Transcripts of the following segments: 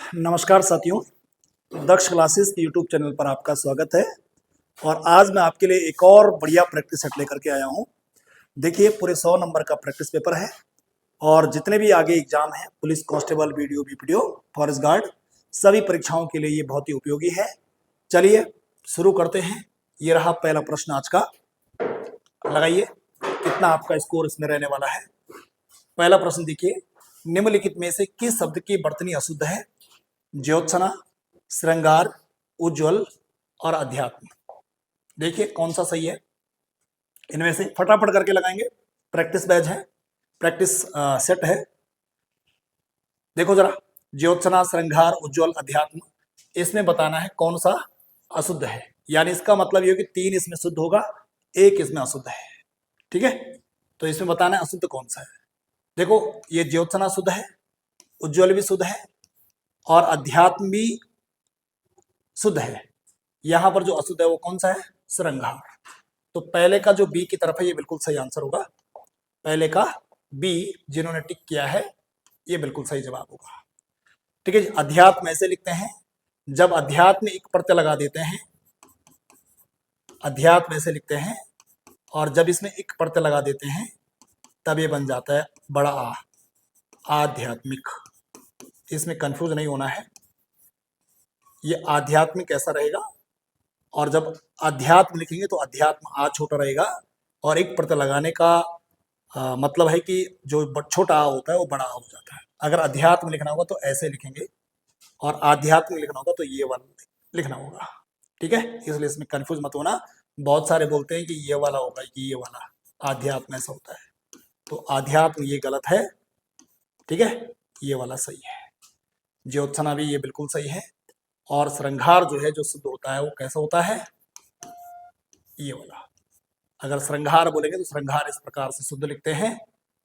नमस्कार साथियों, दक्ष क्लासेस के यूट्यूब चैनल पर आपका स्वागत है। और आज मैं आपके लिए एक और बढ़िया प्रैक्टिस सेट लेकर के आया हूं। देखिए, पूरे 100 नंबर का प्रैक्टिस पेपर है और जितने भी आगे एग्जाम हैं, police constable, VDO, BPDO, forest guard, सभी परीक्षाओं के लिए ये बहुत ही उपयोगी है। चलिए शुरू करते हैं। ये रहा पहला प्रश्न आज का। लगाइए कितना आपका स्कोर इसमें रहने वाला है। पहला प्रश्न देखिए, निम्नलिखित में से किस शब्द की वर्तनी अशुद्ध है? ज्योत्सना, श्रृंगार, उज्जवल और अध्यात्म। देखिए कौन सा सही है इनमें से, फटाफट करके लगाएंगे। प्रैक्टिस बैच है, प्रैक्टिस सेट है। देखो जरा, ज्योत्सना, श्रृंगार, उज्जवल, अध्यात्म, इसमें बताना है कौन सा अशुद्ध है। यानी इसका मतलब ये कि 3 इसमें शुद्ध होगा, 1 इसमें अशुद्ध है। ठीक है, तो इसमें बताना है अशुद्ध कौन सा है। देखो, ये ज्योत्सना शुद्ध है, उज्जवल भी शुद्ध है और अध्यात्म भी शुद्ध है। यहां पर जो अशुद्ध है वो कौन सा है? श्रृंगार। तो पहले का जो बी की तरफ है ये बिल्कुल सही आंसर होगा। पहले का बी जिन्होंने टिक किया है ये बिल्कुल सही जवाब होगा। ठीक है, अध्यात्म ऐसे लिखते हैं, जब अध्यात्म एक प्रत्यय लगा देते हैं, अध्यात्म ऐसे लिखते हैं, और जब इसमें एक प्रत्यय लगा देते हैं तब ये बन जाता है बड़ा आ, आध्यात्मिक। इसमें कंफ्यूज नहीं होना है, ये आध्यात्मिक ऐसा रहेगा, और जब अध्यात्म लिखेंगे तो अध्यात्म आ छोटा रहेगा, और एक प्रत्यय लगाने का मतलब है कि जो छोटा आ होता है वो बड़ा आ हो जाता है। अगर अध्यात्म लिखना होगा तो ऐसे लिखेंगे, और आध्यात्म लिखना होगा तो ये वाला लिखना होगा। ठीक है, इसलिए इसमें कंफ्यूज मत होना। बहुत सारे बोलते हैं कि ये वाला होगा, कि ये वाला आध्यात्म ऐसा होता है, तो आध्यात्म ये गलत है। ठीक है, ये वाला सही है। ज्योत्सना भी ये बिल्कुल सही है, और श्रृंगार जो है, जो शुद्ध होता है वो कैसा होता है? ये वाला। अगर श्रृंगार बोलेंगे तो श्रृंगार इस प्रकार से शुद्ध लिखते हैं,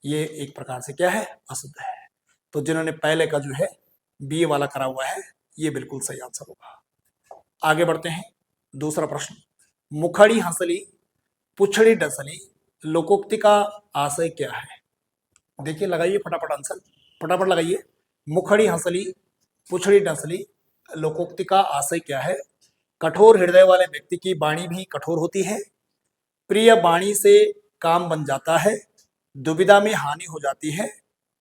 ये एक प्रकार से क्या है? अशुद्ध है। तो जिन्होंने पहले का जो है बी वाला करा हुआ है ये बिल्कुल सही आंसर होगा। आगे बढ़ते हैं। दूसरा प्रश्न, मुखड़ी हंसली पुछड़ी डसली लोकोक्ति का आशय क्या है? देखिए, लगाइए फटाफट आंसर, फटाफट लगाइए। मुखड़ी हंसली पुछड़ी डसली लोकोक्ति का आशय क्या है? कठोर हृदय वाले व्यक्ति की वाणी भी कठोर होती है, प्रिय वाणी से काम बन जाता है, दुविधा में हानि हो जाती है,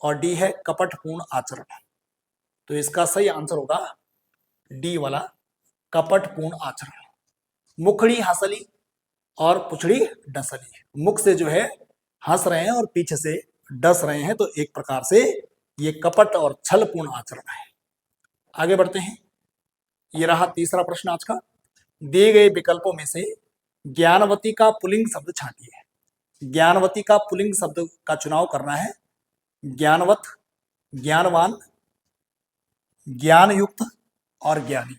और डी है कपटपूर्ण आचरण। तो इसका सही आंसर होगा डी वाला, कपटपूर्ण आचरण। मुखड़ी हंसली और पुछड़ी डसली, मुख से जो है हंस रहे हैं और पीछे से डस रहे हैं, तो एक प्रकार से ये कपट और छलपूर्ण आचरण है। आगे बढ़ते हैं। ये रहा तीसरा प्रश्न आज का। दिए गए विकल्पों में से ज्ञानवती का पुल्लिंग शब्द छांटिए। ज्ञानवती का पुल्लिंग शब्द का चुनाव करना है। ज्ञानवत, ज्ञानवान, ज्ञानयुक्त और ज्ञानी।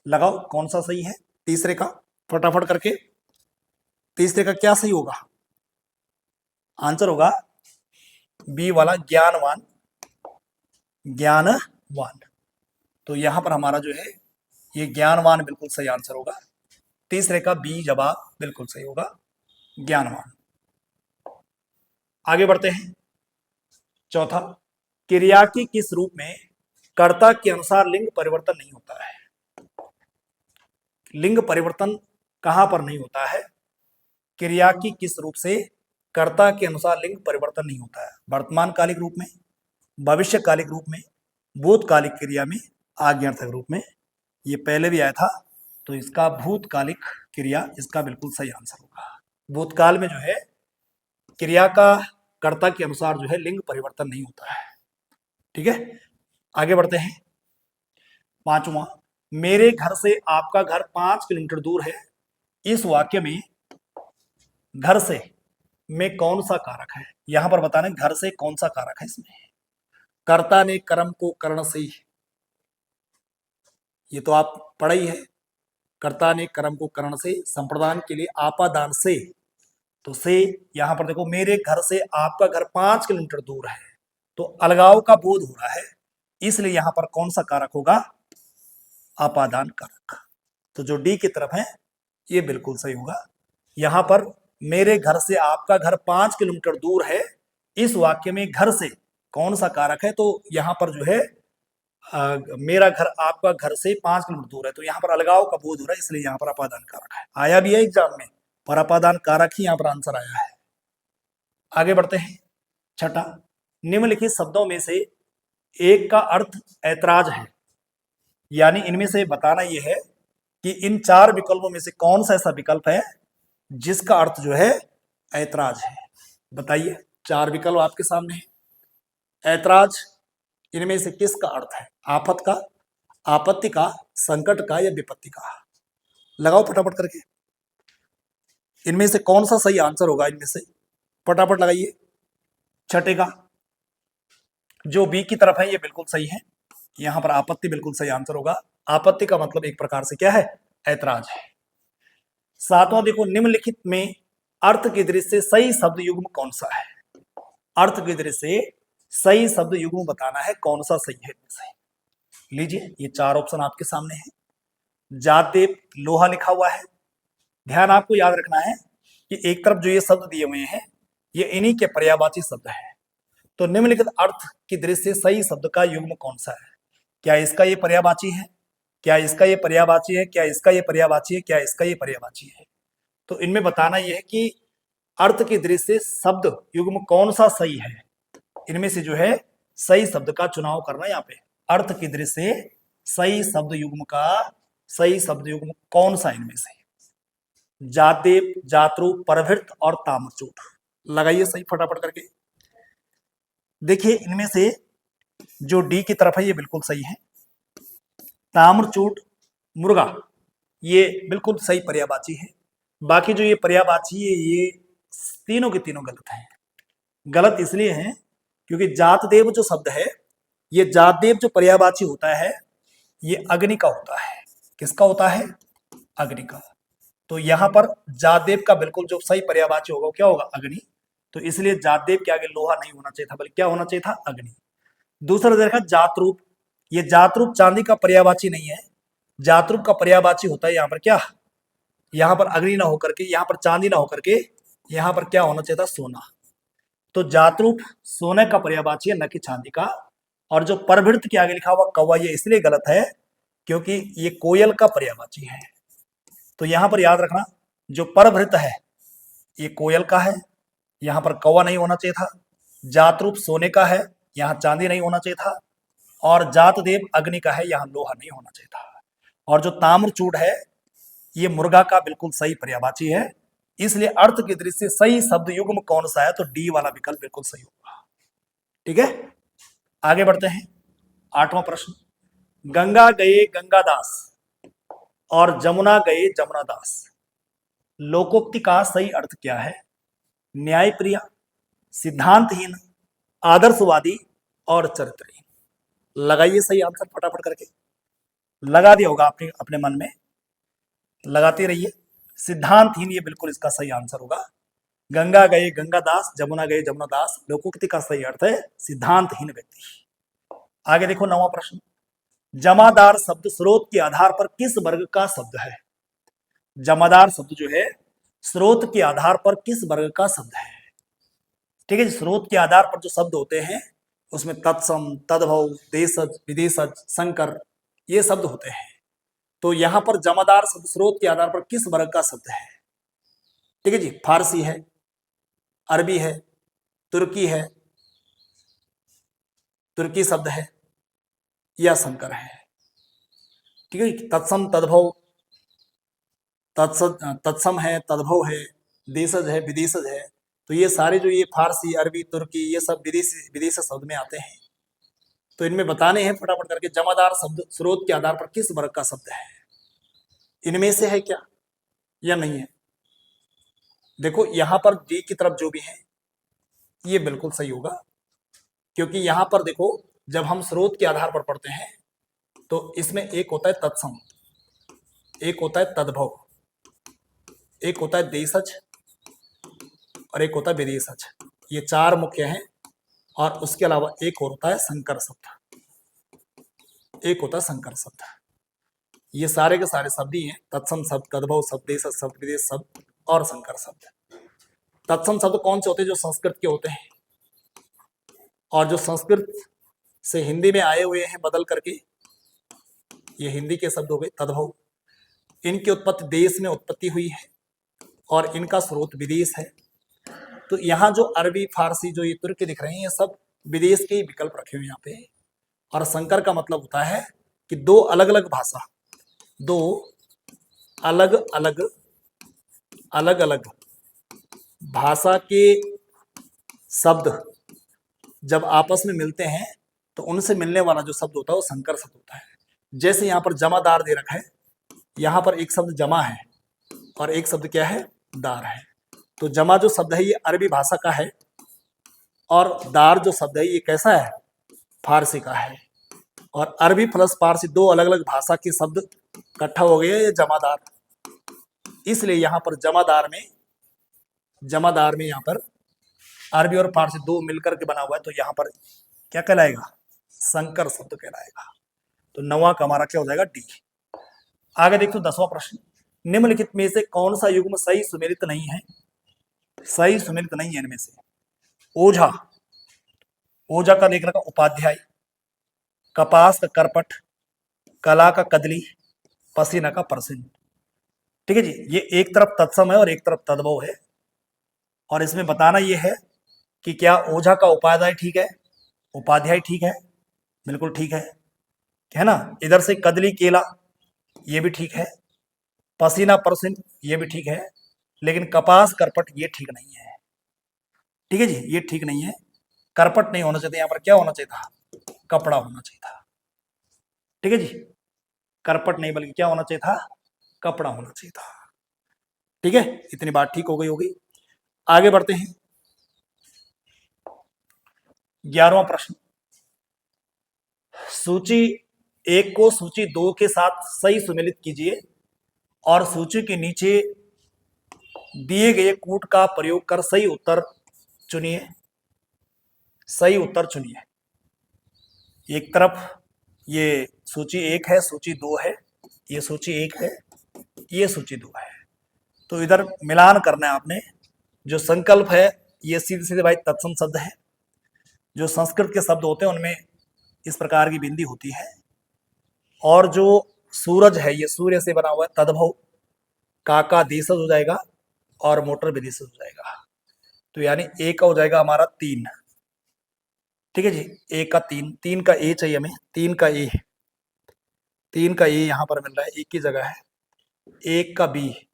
लगाओ कौन सा सही है तीसरे का, फटाफट करके। तीसरे का क्या सही होगा? आंसर होगा बी वाला, ज्ञानवान, ज्ञानवान। तो यहां पर हमारा जो है ये ज्ञानवान बिल्कुल सही आंसर होगा। तीसरे का बी जवाब बिल्कुल सही होगा, ज्ञानवान। आगे बढ़ते हैं। चौथा, क्रिया की किस रूप में कर्ता के अनुसार लिंग परिवर्तन नहीं होता है? लिंग परिवर्तन कहां पर नहीं होता है? क्रिया की किस रूप से कर्ता के अनुसार लिंग परिवर्तन नहीं होता है? वर्तमान कालिक रूप में, भविष्य कालिक रूप में, भूतकालिक क्रिया में, आज्ञार्थक रूप में। ये पहले भी आया था, तो इसका भूतकालिक क्रिया इसका बिल्कुल सही आंसर होगा। भूतकाल में जो है क्रिया का कर्ता के अनुसार जो है लिंग परिवर्तन नहीं होता है। ठीक है, आगे बढ़ते हैं। पांचवा, मेरे घर से आपका घर 5 किलोमीटर दूर है। इस वाक्य में घर से में कौन सा कारक है? यहां पर बताना घर से कौन सा कारक है इसमें। कर्ता ने कर्म को कर्ण से, ये तो आप पढ़ा ही है, कर्ता ने कर्म को कर्ण से, संप्रदान के लिए आपादान से। तो से यहां पर देखो, मेरे घर से आपका घर 5 किलोमीटर दूर है, तो अलगाव का बोध हो रहा है, इसलिए यहां पर कौन सा कारक होगा? आपादान कारक। तो जो डी की तरफ है ये बिल्कुल सही होगा। यहां पर मेरे घर से आपका घर 5 किलोमीटर दूर है, इस वाक्य में घर से कौन सा कारक है? तो यहां पर जो है मेरा घर आपका घर से 5 किलोमीटर दूर है, तो यहाँ पर अलगाव का बोध हो रहा है, इसलिए यहाँ पर अपादान कारक है। आया भी है एग्जाम में, पर अपादान कारक ही यहाँ पर आंसर आया है। आगे बढ़ते हैं। छठा, निम्नलिखित शब्दों में से एक का अर्थ ऐतराज है, यानी इनमें से बताना यह है कि इन 4 विकल्पों में से कौन सा ऐसा विकल्प है जिसका अर्थ जो है ऐतराज है। बताइए, 4 विकल्प आपके सामने है। ऐतराज इनमें से किसका अर्थ है? आफत का, आपत्ति का, संकट का या विपत्ति का? लगाओ फटाफट करके, इनमें से कौन सा सही आंसर होगा? इनमें से फटाफट लगाइए। छठे का जो बी की तरफ है ये बिल्कुल सही है, यहां पर आपत्ति बिल्कुल सही आंसर होगा। आपत्ति का मतलब एक प्रकार से क्या है? ऐतराज है। सातवां देखो, निम्नलिखित में अर्थ की दृष्टि से सही शब्द युग्म कौन सा है? अर्थ की दृष्टि से सही शब्द युग्म बताना है, कौन सा सही है इनमें से। लीजिए, ये 4 ऑप्शन आपके सामने है। जातेप लोहा लिखा हुआ है। ध्यान आपको याद रखना है कि एक तरफ जो ये शब्द दिए हुए हैं ये इन्हीं के पर्यायवाची शब्द है। तो निम्नलिखित अर्थ की दृष्टि से सही शब्द का युग्म कौन सा है? क्या इसका ये पर्यायवाची है? क्या इसका ये पर्यायवाची है? क्या इसका ये पर्यायवाची है? क्या इसका ये पर्यायवाची है? तो इनमें बताना यह है कि अर्थ की दृष्टि से शब्द युग्म कौन सा सही है। इनमें से जो है सही शब्द का चुनाव करना। यहाँ पे अर्थ की दृष्टि से सही शब्द युग्म का सही शब्द युग्म कौन सा इनमें से? जातेप, जातरूप, परभृत और ताम्रचूट। लगाइए सही फटाफट करके। देखिए, इनमें से जो डी की तरफ है ये बिल्कुल सही है। ताम्रचूट, मुर्गा, ये बिल्कुल सही पर्यायवाची है। बाकी जो ये पर्यायवाची है ये तीनों के तीनों गलत हैं। गलत इसलिए हैं क्योंकि जातदेव जो शब्द है, ये जातदेव जो पर्यायवाची होता है ये अग्नि का होता है। किसका होता है? अग्नि का। तो यहां पर जातदेव का बिल्कुल जो सही पर्यायवाची होगा क्या होगा? अग्नि। तो इसलिए जातदेव के आगे लोहा नहीं होना चाहिए था, बल्कि क्या होना चाहिए था? अग्नि। दूसरा देखा जातरूप, ये जातरूप चांदी का पर्यायवाची नहीं है। जातरूप का पर्यायवाची होता है यहाँ पर क्या? यहाँ पर अग्नि ना होकर के, यहाँ पर चांदी ना होकर के, यहाँ पर क्या होना चाहिए था? सोना। तो जातरूप सोने का पर्यायवाची है, न कि चांदी का। और जो परभृत के आगे लिखा हुआ कौवा ये इसलिए गलत है क्योंकि ये कोयल का पर्यायवाची है। तो यहां पर याद रखना, जो परभृत है ये कोयल का है, यहां पर कौवा नहीं होना चाहिए था। जातरूप सोने का है, यहां चांदी नहीं होना चाहिए था। और जातदेव अग्नि का है, यहां लोहा नहीं होना चाहिए था। और जो ताम्रचूड़ है ये मुर्गा का बिल्कुल सही पर्यायवाची है। इसलिए अर्थ की दृष्टि से सही शब्द युग्म कौन सा है? तो डी वाला विकल्प बिल्कुल सही होगा। ठीक है, आगे बढ़ते हैं। 8वां प्रश्न, गंगा गए गंगादास और जमुना गए जमुनादास, लोकोक्ति का सही अर्थ क्या है? न्यायप्रिय, सिद्धांतहीन, आदर्शवादी और चरित्रहीन। लगाइए सही आंसर फटाफट करके। लगा दिया होगा आपने अपने मन में, लगाते रहिए। सिद्धांतहीन ये बिल्कुल इसका सही आंसर होगा। गंगा गए गंगादास, जमुना गए जमुनादास, लोकोक्ति का सही अर्थ है सिद्धांतहीन व्यक्ति। आगे देखो 9वां प्रश्न, जमादार शब्द स्रोत के आधार पर किस वर्ग का शब्द है? जमादार शब्द जो है स्रोत के आधार पर किस वर्ग का शब्द है? ठीक है, स्रोत के आधार पर जो शब्द होते हैं उसमें तत्सम, तद्भव, देशज, विदेशज, संकर ये शब्द होते हैं। तो यहां पर जमादार शब्द स्रोत के आधार पर किस वर्ग का शब्द है? ठीक है जी, फारसी है, अरबी है, तुर्की है, तुर्की शब्द है या संकर है। ठीक है, तत्सम, तद्भव, तत्सम है, तद्भव है, देशज है, विदेशज है। तो ये सारे जो ये फारसी, अरबी, तुर्की ये सब विदेशी विदेशी शब्द में आते हैं। तो इनमें बताने हैं फटाफट करके, जमादार शब्द स्रोत के आधार पर किस वर्ग का शब्द है? इनमें से है क्या या नहीं है? देखो यहां पर डी की तरफ जो भी है ये बिल्कुल सही होगा, क्योंकि यहां पर देखो जब हम स्रोत के आधार पर पढ़ते हैं तो इसमें एक होता है तत्सम, एक होता है तद्भव, एक होता है देशज और एक होता है विदेशज। ये 4 मुख्य हैं। और उसके अलावा एक और होता है संकर शब्द, एक होता है संकर शब्द। ये सारे के सारे शब्द ही हैं, तत्सम शब्द, तद्भव शब्द, देशज शब्द, विदेश शब्द और संकर शब्द। तत्सम शब्द कौन से होते हैं? जो संस्कृत के होते हैं। और जो संस्कृत से हिंदी में आए हुए हैं बदल करके, ये हिंदी के शब्द हो गए तद्भव। इनकी उत्पत्ति देश में उत्पत्ति हुई है और इनका स्रोत विदेश है। तो यहाँ जो अरबी, फारसी, जो ये तुर्की दिख रहे हैं, ये सब विदेश के ही विकल्प रखे हुए यहाँ पे। और संकर का मतलब होता है कि दो अलग अलग भाषा, दो अलग अलग भाषा के शब्द जब आपस में मिलते हैं तो उनसे मिलने वाला जो शब्द होता है वो संकर शब्द होता है। जैसे यहाँ पर जमादार दे रखा है, यहाँ पर एक शब्द जमा है और एक शब्द क्या है, दार है। तो जमा जो शब्द है ये अरबी भाषा का है और दार जो शब्द है ये कैसा है, फारसी का है। और अरबी प्लस फारसी दो अलग अलग भाषा के शब्द इकट्ठा हो गए ये जमादार। इसलिए यहाँ पर जमादार में यहाँ पर अरबी और फारसी दो मिलकर के बना हुआ है, तो यहाँ पर क्या कहलाएगा, संकर शब्द कहलाएगा। तो 9वां का हमारा क्या हो जाएगा, डी। आगे देखो 10वां प्रश्न, निम्नलिखित में से कौन सा युग्म सही सुमेलित नहीं है, सही सुमेलित नहीं है इनमें से। ओझा, ओझा का लेख रखा उपाध्याय, कपास का करपट, कला का कदली, पसीना का परसिन। ठीक है जी, ये एक तरफ तत्सम है और एक तरफ तद्भव है। और इसमें बताना ये है कि क्या ओझा का उपाध्याय ठीक है, उपाध्याय ठीक है, बिल्कुल ठीक है ना। इधर से कदली केला ये भी ठीक है, पसीना परसिन ये भी ठीक है, लेकिन कपास करपट ये ठीक नहीं है। ठीक है जी, ये ठीक नहीं है, करपट नहीं होना चाहिए, यहाँ पर क्या होना चाहिए था, कपड़ा होना चाहिए था। ठीक है जी, करपट नहीं बल्कि क्या होना चाहिए था, कपड़ा होना चाहिए था। ठीक है, इतनी बात ठीक हो गई होगी। आगे बढ़ते हैं 11वां प्रश्न, सूची 1 को सूची 2 के साथ सही सुमेलित कीजिए और सूची के नीचे दिए गए कूट का प्रयोग कर सही उत्तर चुनिए। सही उत्तर चुनिए। एक तरफ ये सूची 1 है, सूची 2 है, ये सूची 1 है, ये सूची 2 है। तो इधर मिलान करना है आपने। जो संकल्प है ये सीधे सीधे भाई तत्सम शब्द है। जो संस्कृत के शब्द होते हैं उनमें इस प्रकार की बिंदी होती है। और जो सूरज है ये सूर्य से बना हुआ है, तद्भव, काका देशज हो जाएगा और मोटर विदेशज हो जाएगा। तो यानी ए का हो जाएगा हमारा 3। ठीक है जी, ए का 3, 3 का ए चाहिए हमें, 3 का ए, 3 का ए यहाँ पर मिल रहा है, एक की जगह है। 1 का बी,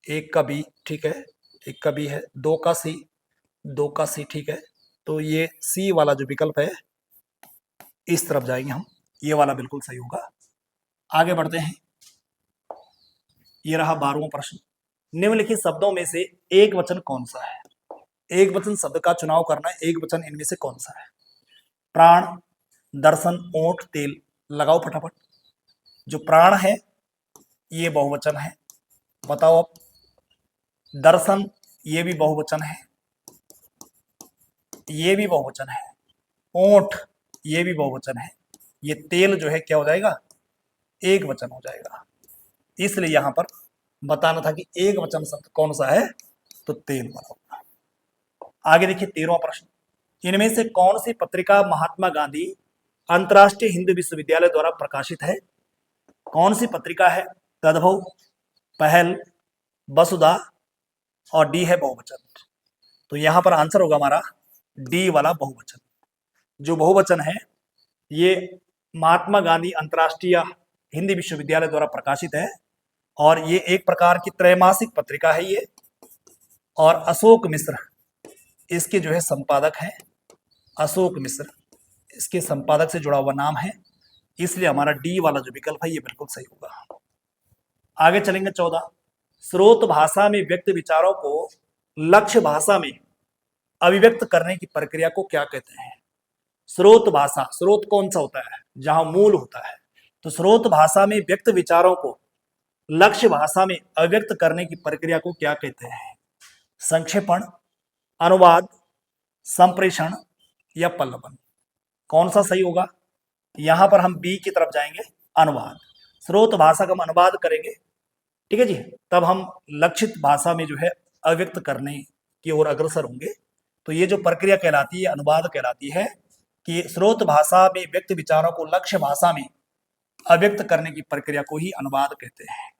1 का बी ठीक है, 1 का बी है। 2 का सी, 2 का सी ठीक है। तो ये सी वाला जो विकल्प है इस तरफ जाएंगे हम, ये वाला बिल्कुल सही होगा। आगे बढ़ते हैं, ये रहा 12वां प्रश्न, निम्नलिखित शब्दों में से एक वचन कौन सा है। एक वचन शब्द का चुनाव करना है, एक वचन इनमें से कौन सा है। प्राण, दर्शन, ओठ, तेल, लगाओ फटाफट। जो प्राण है ये बहुवचन है, बताओ अब। दर्शन ये भी बहुवचन है, ये भी बहुवचन है। ओठ ये भी बहुवचन है। ये तेल जो है क्या हो जाएगा, एक वचन हो जाएगा। इसलिए यहां पर बताना था कि एक वचन शब्द कौन सा है, तो तेल वाला होगा। आगे देखिए 13वां प्रश्न, इनमें से कौन सी पत्रिका महात्मा गांधी अंतर्राष्ट्रीय हिंदू विश्वविद्यालय द्वारा प्रकाशित है। कौन सी पत्रिका है, तद्भव, पहल, वसुधा और डी है बहुवचन। तो यहां पर आंसर होगा हमारा डी वाला बहुवचन। जो बहुवचन है ये महात्मा गांधी अंतर्राष्ट्रीय हिंदी विश्वविद्यालय द्वारा प्रकाशित है और ये एक प्रकार की त्रैमासिक पत्रिका है ये। और अशोक मिश्र इसके जो है संपादक है, अशोक मिश्र इसके संपादक से जुड़ा हुआ नाम है। इसलिए हमारा डी वाला जो विकल्प है ये बिल्कुल सही होगा। आगे चलेंगे 14, स्रोत भाषा में व्यक्त विचारों को लक्ष्य भाषा में अभिव्यक्त करने की प्रक्रिया को क्या कहते हैं। स्रोत भाषा, स्रोत कौन सा होता है, जहां मूल होता है। तो स्रोत भाषा में व्यक्त विचारों को लक्ष्य भाषा में अभिव्यक्त करने की प्रक्रिया को क्या कहते हैं। संक्षेपण, अनुवाद, संप्रेषण या पल्लवन। कौन सा सही होगा, यहां पर हम बी की तरफ जाएंगे, अनुवाद। स्रोत भाषा का हम अनुवाद करेंगे, ठीक है जी, तब हम लक्षित भाषा में जो है अभिव्यक्त करने की ओर अग्रसर होंगे। तो ये जो प्रक्रिया कहलाती है अनुवाद कहलाती है। कि स्रोत भाषा में व्यक्त विचारों को लक्ष्य भाषा में अव्यक्त करने की प्रक्रिया को ही अनुवाद कहते हैं।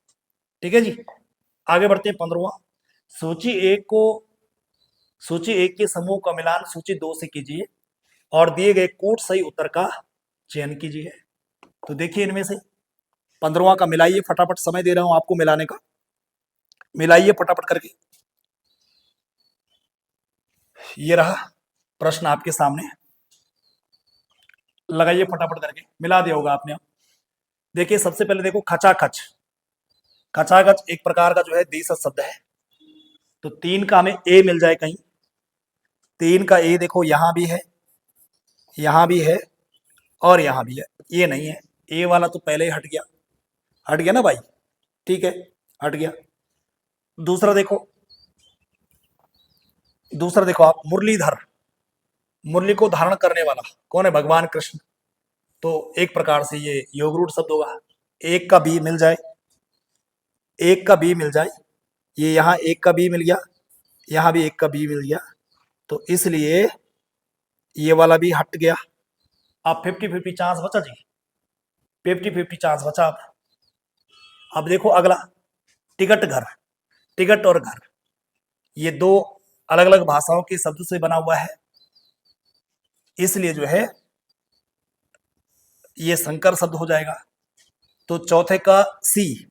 ठीक है जी। आगे बढ़ते हैं 15वां। सूची एक के समूह का मिलान सूची 2 से कीजिए और दिए गए कोट सही उत्तर का चयन कीजिए। तो देखिए इनमें से 15वां का मिलाइए, फटाफट समय दे रहा हूं आपको मिलाने का, मिलाइए फटाफट करके। ये रहा प्रश्न आपके सामने, लगाइए फटाफट करके, मिला दिया होगा आपने। देखिए सबसे पहले देखो खचाखच, खचाखच एक प्रकार का जो है देशज शब्द है, तो 3 का हमें ए मिल जाए कहीं, 3 का ए देखो यहां भी है, यहां भी है और यहां भी है, ये नहीं है, ए वाला तो पहले ही हट गया ना भाई, ठीक है हट गया। दूसरा देखो आप, मुरलीधर, मुरली को धारण करने वाला कौन है? भगवान कृष्ण, तो एक प्रकार से ये योग रूढ़ शब्द होगा। एक का बी मिल जाए, एक का बी मिल जाए, ये यहाँ एक का बी मिल गया, यहाँ भी एक का बी मिल गया, तो इसलिए ये वाला भी हट गया। अब 50-50 चांस बचा जी, 50-50 चांस बचा। अब देखो अगला, टिकट घर, टिकट और घर, ये 2 अलग अलग भाषाओं के शब्द से बना हुआ है, इसलिए जो है ये संकर शब्द हो जाएगा। तो चौथे का सी,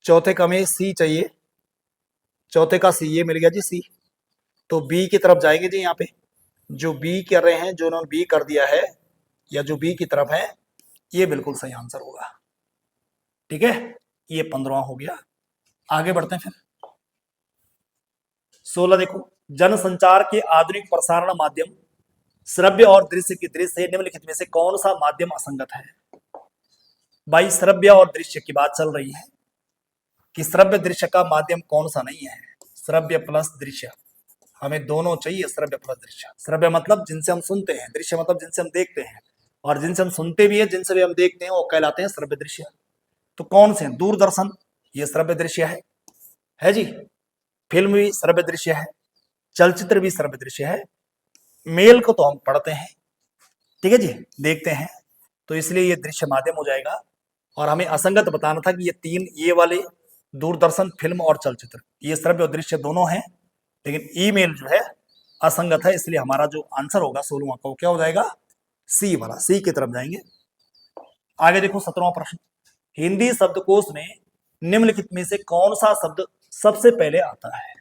चौथे का में सी चाहिए, चौथे का सी, ये मिल गया जी सी, तो बी की तरफ जाएंगे जी। यहाँ पे जो बी कर रहे हैं, जो उन्होंने बी कर दिया है या जो बी की तरफ है, ये बिल्कुल सही आंसर होगा। ठीक है, ये 15वां हो गया। आगे बढ़ते हैं फिर 16 देखो, जनसंचार के आधुनिक प्रसारण माध्यम श्रव्य और दृश्य की दृश्य निम्नलिखित में से कौन सा माध्यम असंगत है? भाई श्रव्य और दृश्य की बात चल रही है कि श्रव्य दृश्य का माध्यम कौन सा नहीं है। श्रव्य प्लस दृश्य, हमें दोनों चाहिए, श्रव्य प्लस दृश्य। श्रव्य मतलब जिनसे हम सुनते हैं, दृश्य मतलब जिनसे हम देखते हैं, और जिनसे हम सुनते भी हैं, जिनसे भी हम देखते हैं, वो कहलाते हैं श्रव्य दृश्य। तो कौन से? दूरदर्शन, ये श्रव्य दृश्य है जी। फिल्म भी श्रव्य दृश्य है, चलचित्र भी श्रव्य दृश्य है, मेल को तो हम पढ़ते हैं, ठीक है जी, देखते हैं, तो इसलिए ये दृश्य माध्यम हो जाएगा। और हमें असंगत बताना था कि ये 3, ये वाले दूरदर्शन, फिल्म और चलचित्र, ये श्रव्य और दृश्य दोनों हैं, लेकिन ईमेल जो है असंगत है, इसलिए हमारा जो आंसर होगा 16वां का, वो क्या हो जाएगा? सी वाला, सी की तरफ जाएंगे। आगे देखो 17वां प्रश्न, हिंदी शब्दकोश में निम्नलिखित में से कौन सा शब्द सबसे पहले आता है?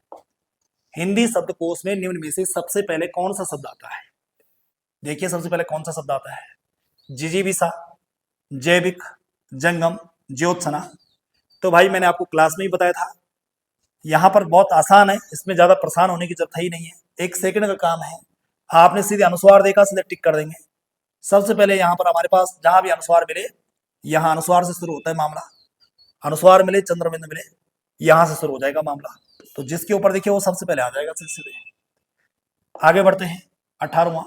हिंदी शब्दकोश में निम्न में से सबसे पहले कौन सा शब्द आता है? देखिए सबसे पहले कौन सा शब्द आता है? जिजीविषा, जैविक, जंगम, ज्योत्सना। तो भाई मैंने आपको क्लास में ही बताया था, यहाँ पर बहुत आसान है, इसमें ज्यादा परेशान होने की जरूरत ही नहीं है, 1 सेकंड का काम है। आपने सीधे अनुस्वार देखा, सीधे टिक कर देंगे। सबसे पहले यहाँ पर हमारे पास जहां भी अनुस्वार मिले, यहाँ अनुस्वार से शुरू होता है मामला, अनुस्वार मिले, चंद्रबिंदु मिले, यहां से शुरू हो जाएगा मामला, तो जिसके ऊपर देखिए वो सबसे पहले आ जाएगा सीधे। आगे बढ़ते हैं 18वां,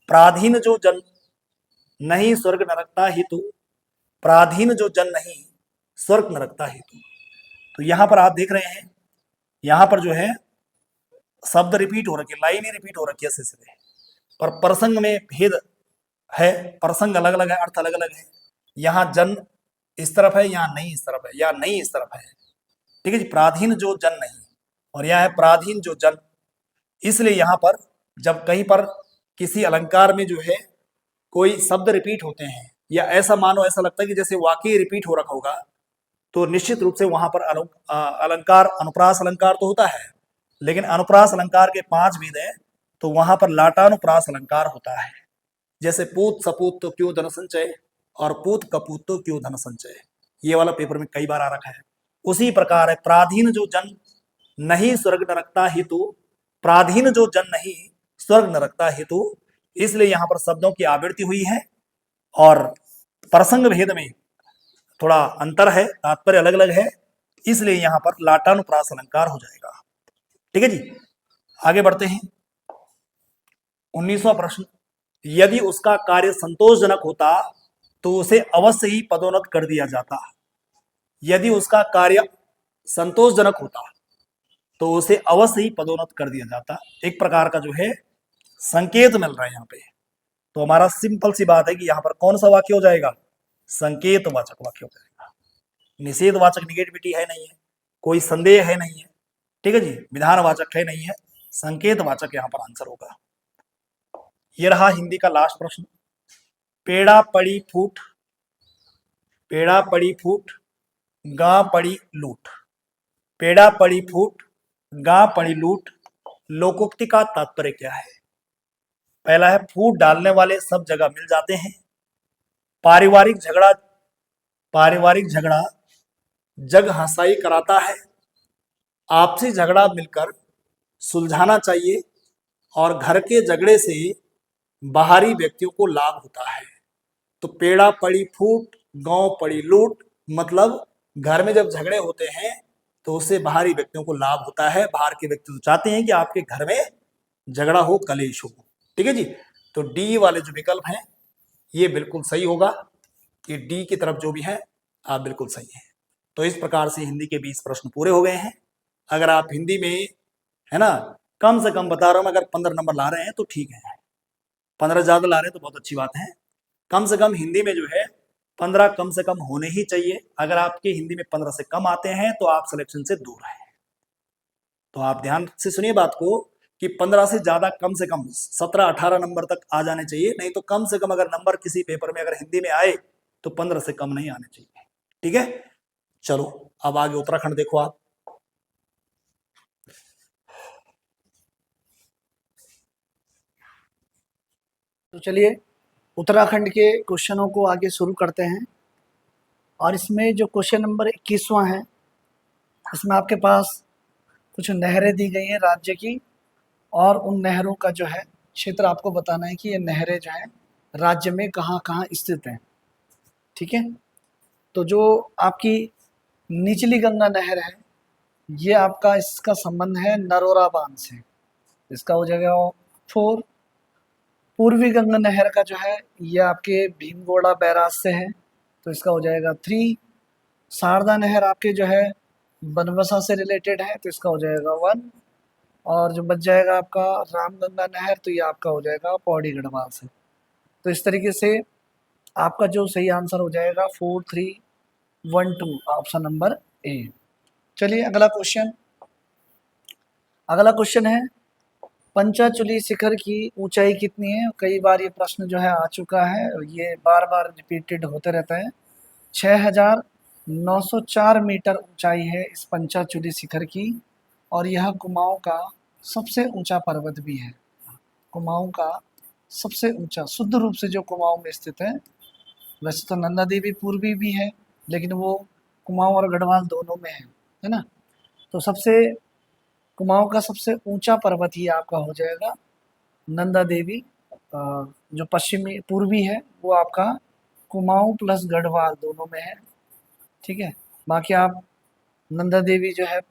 प्राधीन जो जन नहीं स्वर्ग नरकता हेतु, प्राधीन जो जन नहीं स्वर्ग नरकता हेतु। तो यहां पर आप देख रहे हैं, यहां पर जो है शब्द रिपीट हो रखी है, लाइन ही रिपीट हो रखी है सीधे, पर प्रसंग में भेद है, प्रसंग अलग अलग है, अर्थ अलग अलग है। यहाँ जन इस तरफ है, यहाँ नहीं इस तरफ है, या नहीं इस तरफ है, ठीक है जी। प्राधीन जो जन नहीं, और यहाँ है प्राधीन जो जन, इसलिए यहाँ पर जब कहीं पर किसी अलंकार में जो है कोई शब्द रिपीट होते हैं, या ऐसा मानो, ऐसा लगता है कि जैसे वाकई रिपीट हो रखा होगा, तो निश्चित रूप से वहां पर अलंकार, अनुप्रास अलंकार तो होता है, लेकिन अनुप्रास अलंकार के 5 भेद हैं, तो वहां पर लाटानुप्रास अलंकार होता है। जैसे पूत सपूत तो क्यों धन संचय, और पूत कपूत तो क्यों धन संचय, ये वाला पेपर में कई बार आ रखा है। उसी प्रकार है, प्राधीन जो जन नहीं स्वर्ग नरकता हेतु, प्राधीन जो जन नहीं स्वर्ग नरकता हेतु, इसलिए यहाँ पर शब्दों की आवृत्ति हुई है, और प्रसंग भेद में थोड़ा अंतर है, तात्पर्य अलग अलग है, इसलिए यहाँ पर लाटानुप्रास अलंकार हो जाएगा। ठीक है जी। आगे बढ़ते हैं 19वां प्रश्न, यदि उसका कार्य संतोषजनक होता तो उसे अवश्य ही पदोन्नत कर दिया जाता। यदि उसका कार्य संतोषजनक होता तो उसे अवश्य ही पदोन्नत कर दिया जाता। एक प्रकार का जो है संकेत मिल रहा है यहाँ पे, तो हमारा सिंपल सी बात है कि यहाँ पर कौन सा वाक्य हो जाएगा, संकेतवाचक वाक्य हो जाएगा। निषेधवाचक निगेटिविटी है नहीं है, कोई संदेह है नहीं है, ठीक है जी, विधानवाचक है नहीं है, संकेतवाचक यहाँ पर आंसर होगा। ये रहा हिंदी का लास्ट प्रश्न। पेड़ा पड़ी फूट, पेड़ा पड़ी फूट, गां पड़ी लूट। पेड़ा पड़ी फूट, गां पड़ी लूट, लोकोक्ति का तात्पर्य क्या है? पहला है फूट डालने वाले सब जगह मिल जाते हैं। पारिवारिक झगड़ा, पारिवारिक झगड़ा जग हंसाई कराता है। आपसी झगड़ा मिलकर सुलझाना चाहिए और घर के झगड़े से बाहरी व्यक्तियों को लाभ होता है। तो पेड़ा पड़ी फूट, गांव पड़ी लूट, मतलब घर में जब झगड़े होते हैं तो उससे बाहरी व्यक्तियों को लाभ होता है। बाहर के व्यक्ति तो चाहते हैं कि आपके घर में झगड़ा हो, कलेश हो, ठीक है जी। तो डी वाले जो विकल्प हैं ये बिल्कुल सही होगा, कि डी की तरफ जो भी है आप बिल्कुल सही है। तो इस प्रकार से हिंदी के 20 प्रश्न पूरे हो गए हैं। अगर आप हिंदी में, है ना, कम से कम बता रहा हूं, अगर 15 नंबर ला रहे हैं तो ठीक है, 15 ज्यादा ला रहे हैं तो बहुत अच्छी बात है। कम से कम हिंदी में जो है 15 कम से कम होने ही चाहिए। अगर आपके हिंदी में 15 से कम आते हैं तो आप सिलेक्शन से दूर हैं। तो आप ध्यान से सुनिए बात को, कि 15 से ज्यादा कम से कम 17-18 नंबर तक आ जाने चाहिए। नहीं तो कम से कम अगर नंबर किसी पेपर में अगर हिंदी में आए तो 15 से कम नहीं आने चाहिए, ठीक है। चलो अब आगे उत्तराखंड देखो आप। तो चलिए उत्तराखंड के क्वेश्चनों को आगे शुरू करते हैं। और इसमें जो क्वेश्चन नंबर 21वां है, इसमें आपके पास कुछ नहरें दी गई हैं राज्य की, और उन नहरों का जो है क्षेत्र आपको बताना है कि ये नहरें जो हैं राज्य में कहाँ कहाँ स्थित हैं, ठीक है। तो जो आपकी निचली गंगा नहर है, ये आपका इसका संबंध है नरोरा बांध से, इसका हो जाएगा 4। पूर्वी गंगा नहर का जो है ये आपके भीमगोड़ा बैराज से है, तो इसका हो जाएगा 3। शारदा नहर आपके जो है बनबसा से रिलेटेड है, तो इसका हो जाएगा 1। और जो बच जाएगा आपका रामगंगा नहर, तो ये आपका हो जाएगा पौड़ी गढ़वाल से। तो इस तरीके से आपका जो सही आंसर हो जाएगा 4312, ऑप्शन नंबर ए। चलिए अगला क्वेश्चन, अगला क्वेश्चन है पंचाचूली शिखर की ऊंचाई कितनी है। कई बार ये प्रश्न जो है आ चुका है, ये बार बार रिपीटेड होते रहता है। 6904 मीटर ऊंचाई है इस पंचाचूली शिखर की, और यह कुमाऊं का सबसे ऊंचा पर्वत भी है। कुमाऊं का सबसे ऊंचा, शुद्ध रूप से जो कुमाऊं में स्थित है। वैसे तो नंदा देवी पूर्वी भी है, लेकिन वो कुमाऊं और गढ़वाल दोनों में है ना। तो सबसे कुमाऊं का सबसे ऊंचा पर्वत ही आपका हो जाएगा नंदा देवी। जो पश्चिमी पूर्वी है वो आपका कुमाऊं प्लस गढ़वाल दोनों में है, ठीक है। बाकी आप नंदा देवी जो है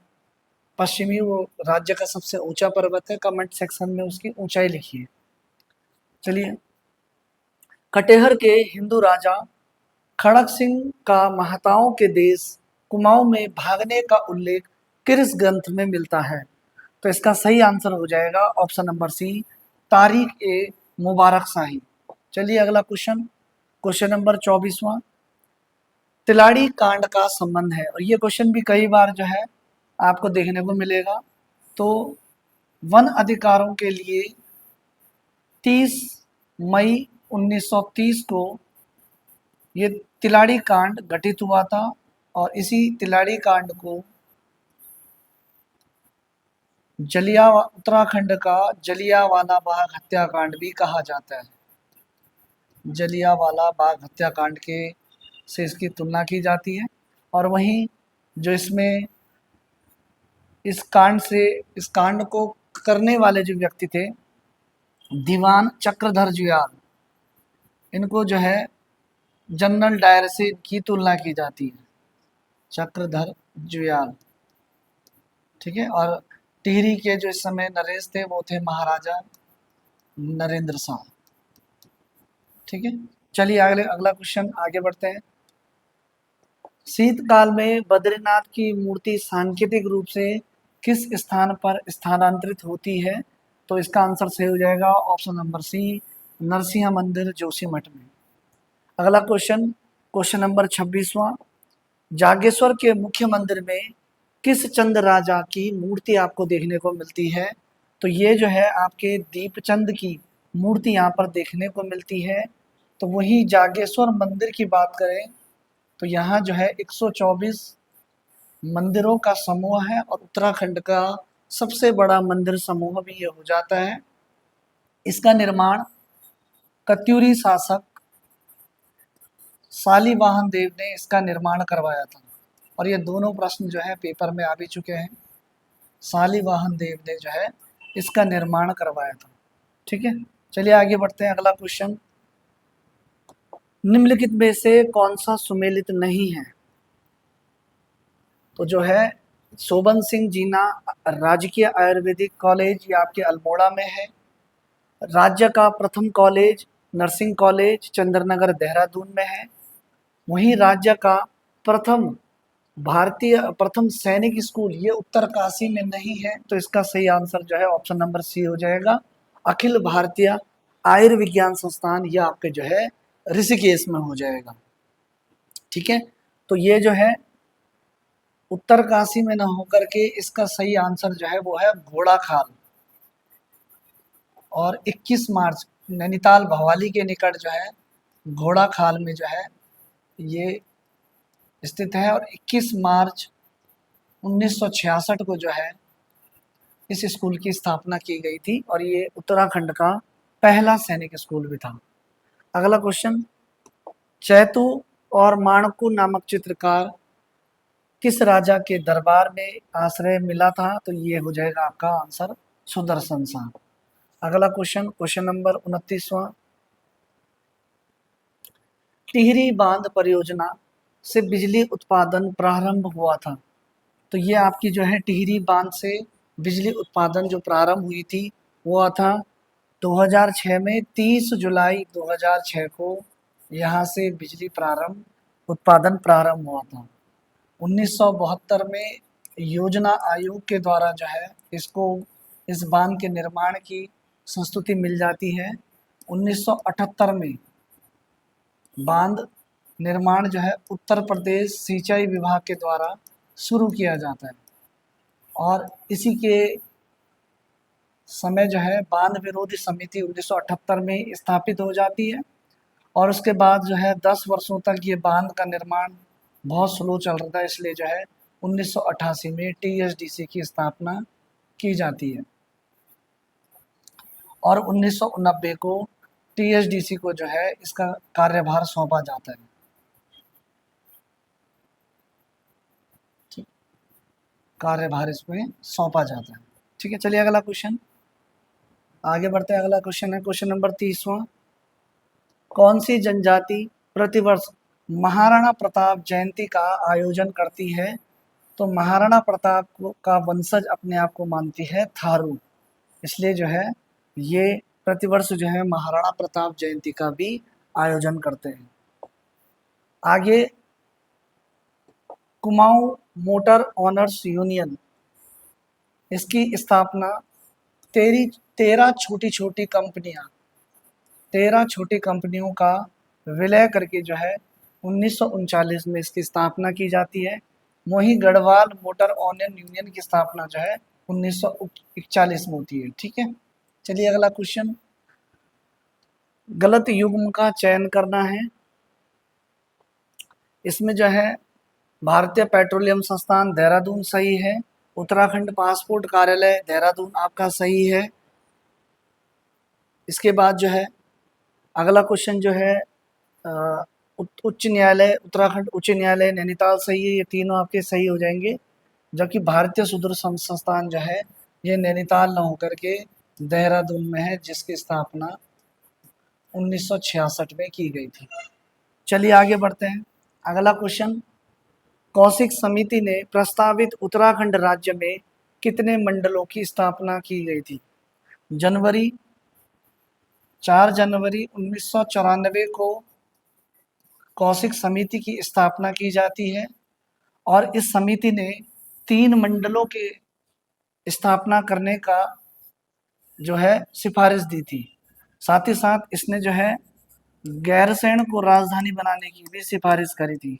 पश्चिमी, वो राज्य का सबसे ऊंचा पर्वत है। कमेंट सेक्शन में उसकी ऊंचाई लिखिए। चलिए, कटेहर के हिंदू राजा खड़क सिंह का महताओं के देश कुमाऊं में भागने का उल्लेख किस ग्रंथ में मिलता है। तो इसका सही आंसर हो जाएगा ऑप्शन नंबर सी, तारीख ए मुबारक शाही। चलिए अगला क्वेश्चन, क्वेश्चन नंबर 24वां, तिलाड़ी कांड का संबंध है। और ये क्वेश्चन भी कई बार जो है आपको देखने को मिलेगा। तो वन अधिकारों के लिए 30 मई 1930 को ये तिलाड़ी कांड गठित हुआ था, और इसी तिलाड़ी कांड को उत्तराखंड का जलियांवाला बाग हत्याकांड भी कहा जाता है। जलियांवाला बाग हत्याकांड के से इसकी तुलना की जाती है। और वहीं जो इसमें इस कांड को करने वाले जो व्यक्ति थे, दीवान चक्रधर जुयाल, इनको जो है जनरल डायर से इनकी तुलना की जाती है, चक्रधर जुयाल, ठीक है। और टिहरी के जो इस समय नरेश थे वो थे महाराजा नरेंद्र शाह, ठीक है। चलिए अगला क्वेश्चन आगे बढ़ते हैं। शीतकाल में बद्रीनाथ की मूर्ति सांकेतिक रूप से किस स्थान पर स्थानांतरित होती है। तो इसका आंसर सही हो जाएगा ऑप्शन नंबर सी, नरसिंह मंदिर जोशीमठ में। अगला क्वेश्चन नंबर 26वां, जागेश्वर के मुख्य मंदिर में किस चंद राजा की मूर्ति आपको देखने को मिलती है? तो ये जो है आपके दीपचंद की मूर्ति यहाँ पर देखने को मिलती है। तो वही जागेश्वर मंदिर की बात करें तो यहाँ जो है 124 मंदिरों का समूह है और उत्तराखंड का सबसे बड़ा मंदिर समूह भी ये हो जाता है। इसका निर्माण कत्यूरी शासक शालिवाहन देव ने इसका निर्माण करवाया था। और ये दोनों प्रश्न जो है पेपर में आ भी चुके हैं। शालिवाहन देव ने जो है इसका निर्माण करवाया था। ठीक है, चलिए आगे बढ़ते हैं। अगला क्वेश्चन, निम्नलिखित में से कौन सा सुमेलित नहीं है? तो जो है शोभन सिंह जीना राजकीय आयुर्वेदिक कॉलेज ये आपके अल्मोड़ा में है। राज्य का प्रथम college nursing college Chandranagar Dehradun में है। वहीं राज्य का प्रथम प्रथम सैनिक स्कूल ये उत्तरकाशी में नहीं है। तो इसका सही आंसर जो है ऑप्शन नंबर सी हो जाएगा, अखिल भारतीय आयुर्विज्ञान संस्थान, यह आपके जो है ऋषिकेश में हो जाएगा। ठीक है, तो ये जो है उत्तरकाशी में न होकर के इसका सही आंसर जो है वो है घोड़ाखाल। और 21 मार्च नैनीताल भवाली के निकट जो है घोड़ाखाल में जो है ये स्थित है। और 21 मार्च 1966 को जो है इस स्कूल की स्थापना की गई थी और ये उत्तराखंड का पहला सैनिक स्कूल भी था। अगला क्वेश्चन, चैतु और माणकू नामक चित्रकार किस राजा के दरबार में आश्रय मिला था? तो ये हो जाएगा आपका आंसर सुदर्शन शाह। अगला क्वेश्चन नंबर 29वां, टिहरी बांध परियोजना से बिजली उत्पादन प्रारंभ हुआ था। तो ये आपकी जो है टिहरी बांध से बिजली उत्पादन जो प्रारंभ हुई थी वो था 2006 में 30 जुलाई 2006 को यहाँ से बिजली उत्पादन प्रारंभ हुआ था। 1972 में योजना आयोग के द्वारा जो है इस बांध के निर्माण की संस्तुति मिल जाती है। 1978 में बांध निर्माण जो है उत्तर प्रदेश सिंचाई विभाग के द्वारा शुरू किया जाता है और इसी के समय जो है बांध विरोधी समिति 1978 में स्थापित हो जाती है। और उसके बाद जो है 10 वर्षों तक ये बांध का निर्माण बहुत स्लो चल रहा था, इसलिए जो है 1988 में टीएचडीसी की स्थापना की जाती है और 1990 को टीएचडीसी को जो है इसका कार्यभार सौंपा जाता है। कार्यभार इसमें सौंपा जाता है। ठीक है, चलिए अगला क्वेश्चन आगे बढ़ते हैं। अगला क्वेश्चन है क्वेश्चन नंबर 30वां, कौन सी जनजाति प्रतिवर्ष महाराणा प्रताप जयंती का आयोजन करती है? तो महाराणा प्रताप का वंशज अपने आप को मानती है थारू, इसलिए जो है ये प्रतिवर्ष जो है महाराणा प्रताप जयंती का भी आयोजन करते हैं। आगे कुमाऊं मोटर ऑनर्स यूनियन, इसकी स्थापना 13 छोटी छोटी कंपनियों का विलय करके जो है 1939 में इसकी स्थापना की जाती है। वहीं गढ़वाल मोटर ऑनर यूनियन की स्थापना जो है 1941 में होती है। ठीक है, चलिए अगला क्वेश्चन, गलत युग्म का चयन करना है। इसमें जो है भारतीय पेट्रोलियम संस्थान देहरादून सही है, उत्तराखंड पासपोर्ट कार्यालय देहरादून आपका सही है। इसके बाद जो है अगला क्वेश्चन जो है उच्च न्यायालय उत्तराखंड उच्च न्यायालय नैनीताल सही है, ये तीनों आपके सही हो जाएंगे। जबकि भारतीय सुदूरसंचार संस्थान जो है ये नैनीताल न होकर के देहरादून में है, जिसकी स्थापना 1966 में की गई थी। चलिए आगे बढ़ते हैं। अगला क्वेश्चन, कौशिक समिति ने प्रस्तावित उत्तराखंड राज्य में कितने मंडलों की स्थापना की गई थी? 4 जनवरी 1994 को कौशिक समिति की स्थापना की जाती है और इस समिति ने 3 मंडलों के स्थापना करने का जो है सिफारिश दी थी। साथ ही साथ इसने जो है गैरसैंण को राजधानी बनाने की भी सिफारिश करी थी।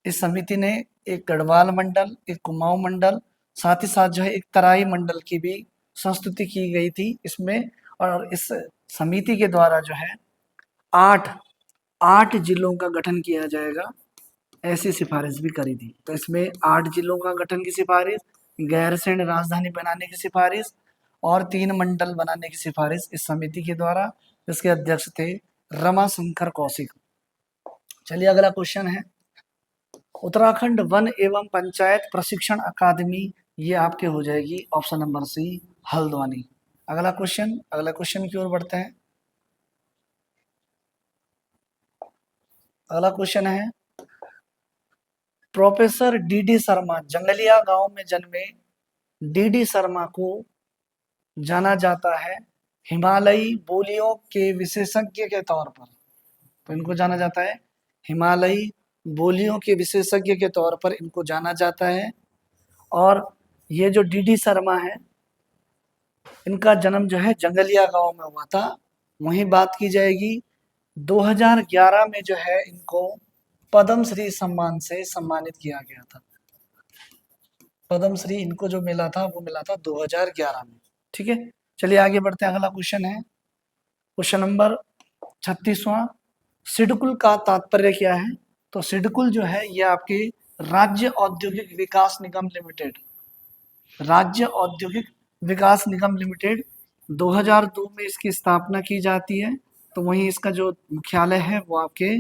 इस समिति ने एक गढ़वाल मंडल, एक कुमाऊं मंडल, साथ ही साथ जो है एक तराई मंडल की भी संस्तुति की गई थी इसमें। और इस समिति के द्वारा जो है 8 जिलों का गठन किया जाएगा, ऐसी सिफारिश भी करी थी। तो इसमें 8 जिलों का गठन की सिफारिश, गैरसैंण राजधानी बनाने की सिफारिश और 3 मंडल बनाने की सिफारिश इस समिति के द्वारा, जिसके अध्यक्ष थे रमाशंकर कौशिक। चलिए अगला क्वेश्चन है, उत्तराखंड वन एवं पंचायत प्रशिक्षण अकादमी, ये आपके हो जाएगी ऑप्शन नंबर सी, हल्द्वानी। अगला क्वेश्चन की ओर बढ़ते हैं। अगला क्वेश्चन है, प्रोफेसर डी शर्मा, जंगलिया गांव में जन्मे डी शर्मा को जाना जाता है हिमालयी बोलियों के विशेषज्ञ के तौर पर। तो इनको जाना जाता है हिमालयी बोलियों के विशेषज्ञ के तौर पर इनको जाना जाता है। और ये जो डी शर्मा है, इनका जन्म जो है जंगलिया गांव में हुआ था। वहीं बात की जाएगी 2011 में जो है इनको पद्म श्री सम्मान से सम्मानित किया गया था। पद्म श्री इनको जो मिला था वो मिला था 2011 में। ठीक है, चलिए आगे बढ़ते हैं। अगला क्वेश्चन है क्वेश्चन नंबर 36वां, सिडकुल का तात्पर्य क्या है? तो सिडकुल जो है ये आपके राज्य औद्योगिक विकास निगम लिमिटेड, राज्य औद्योगिक विकास निगम लिमिटेड 2002 में इसकी स्थापना की जाती है। तो वहीं इसका जो मुख्यालय है वो आपके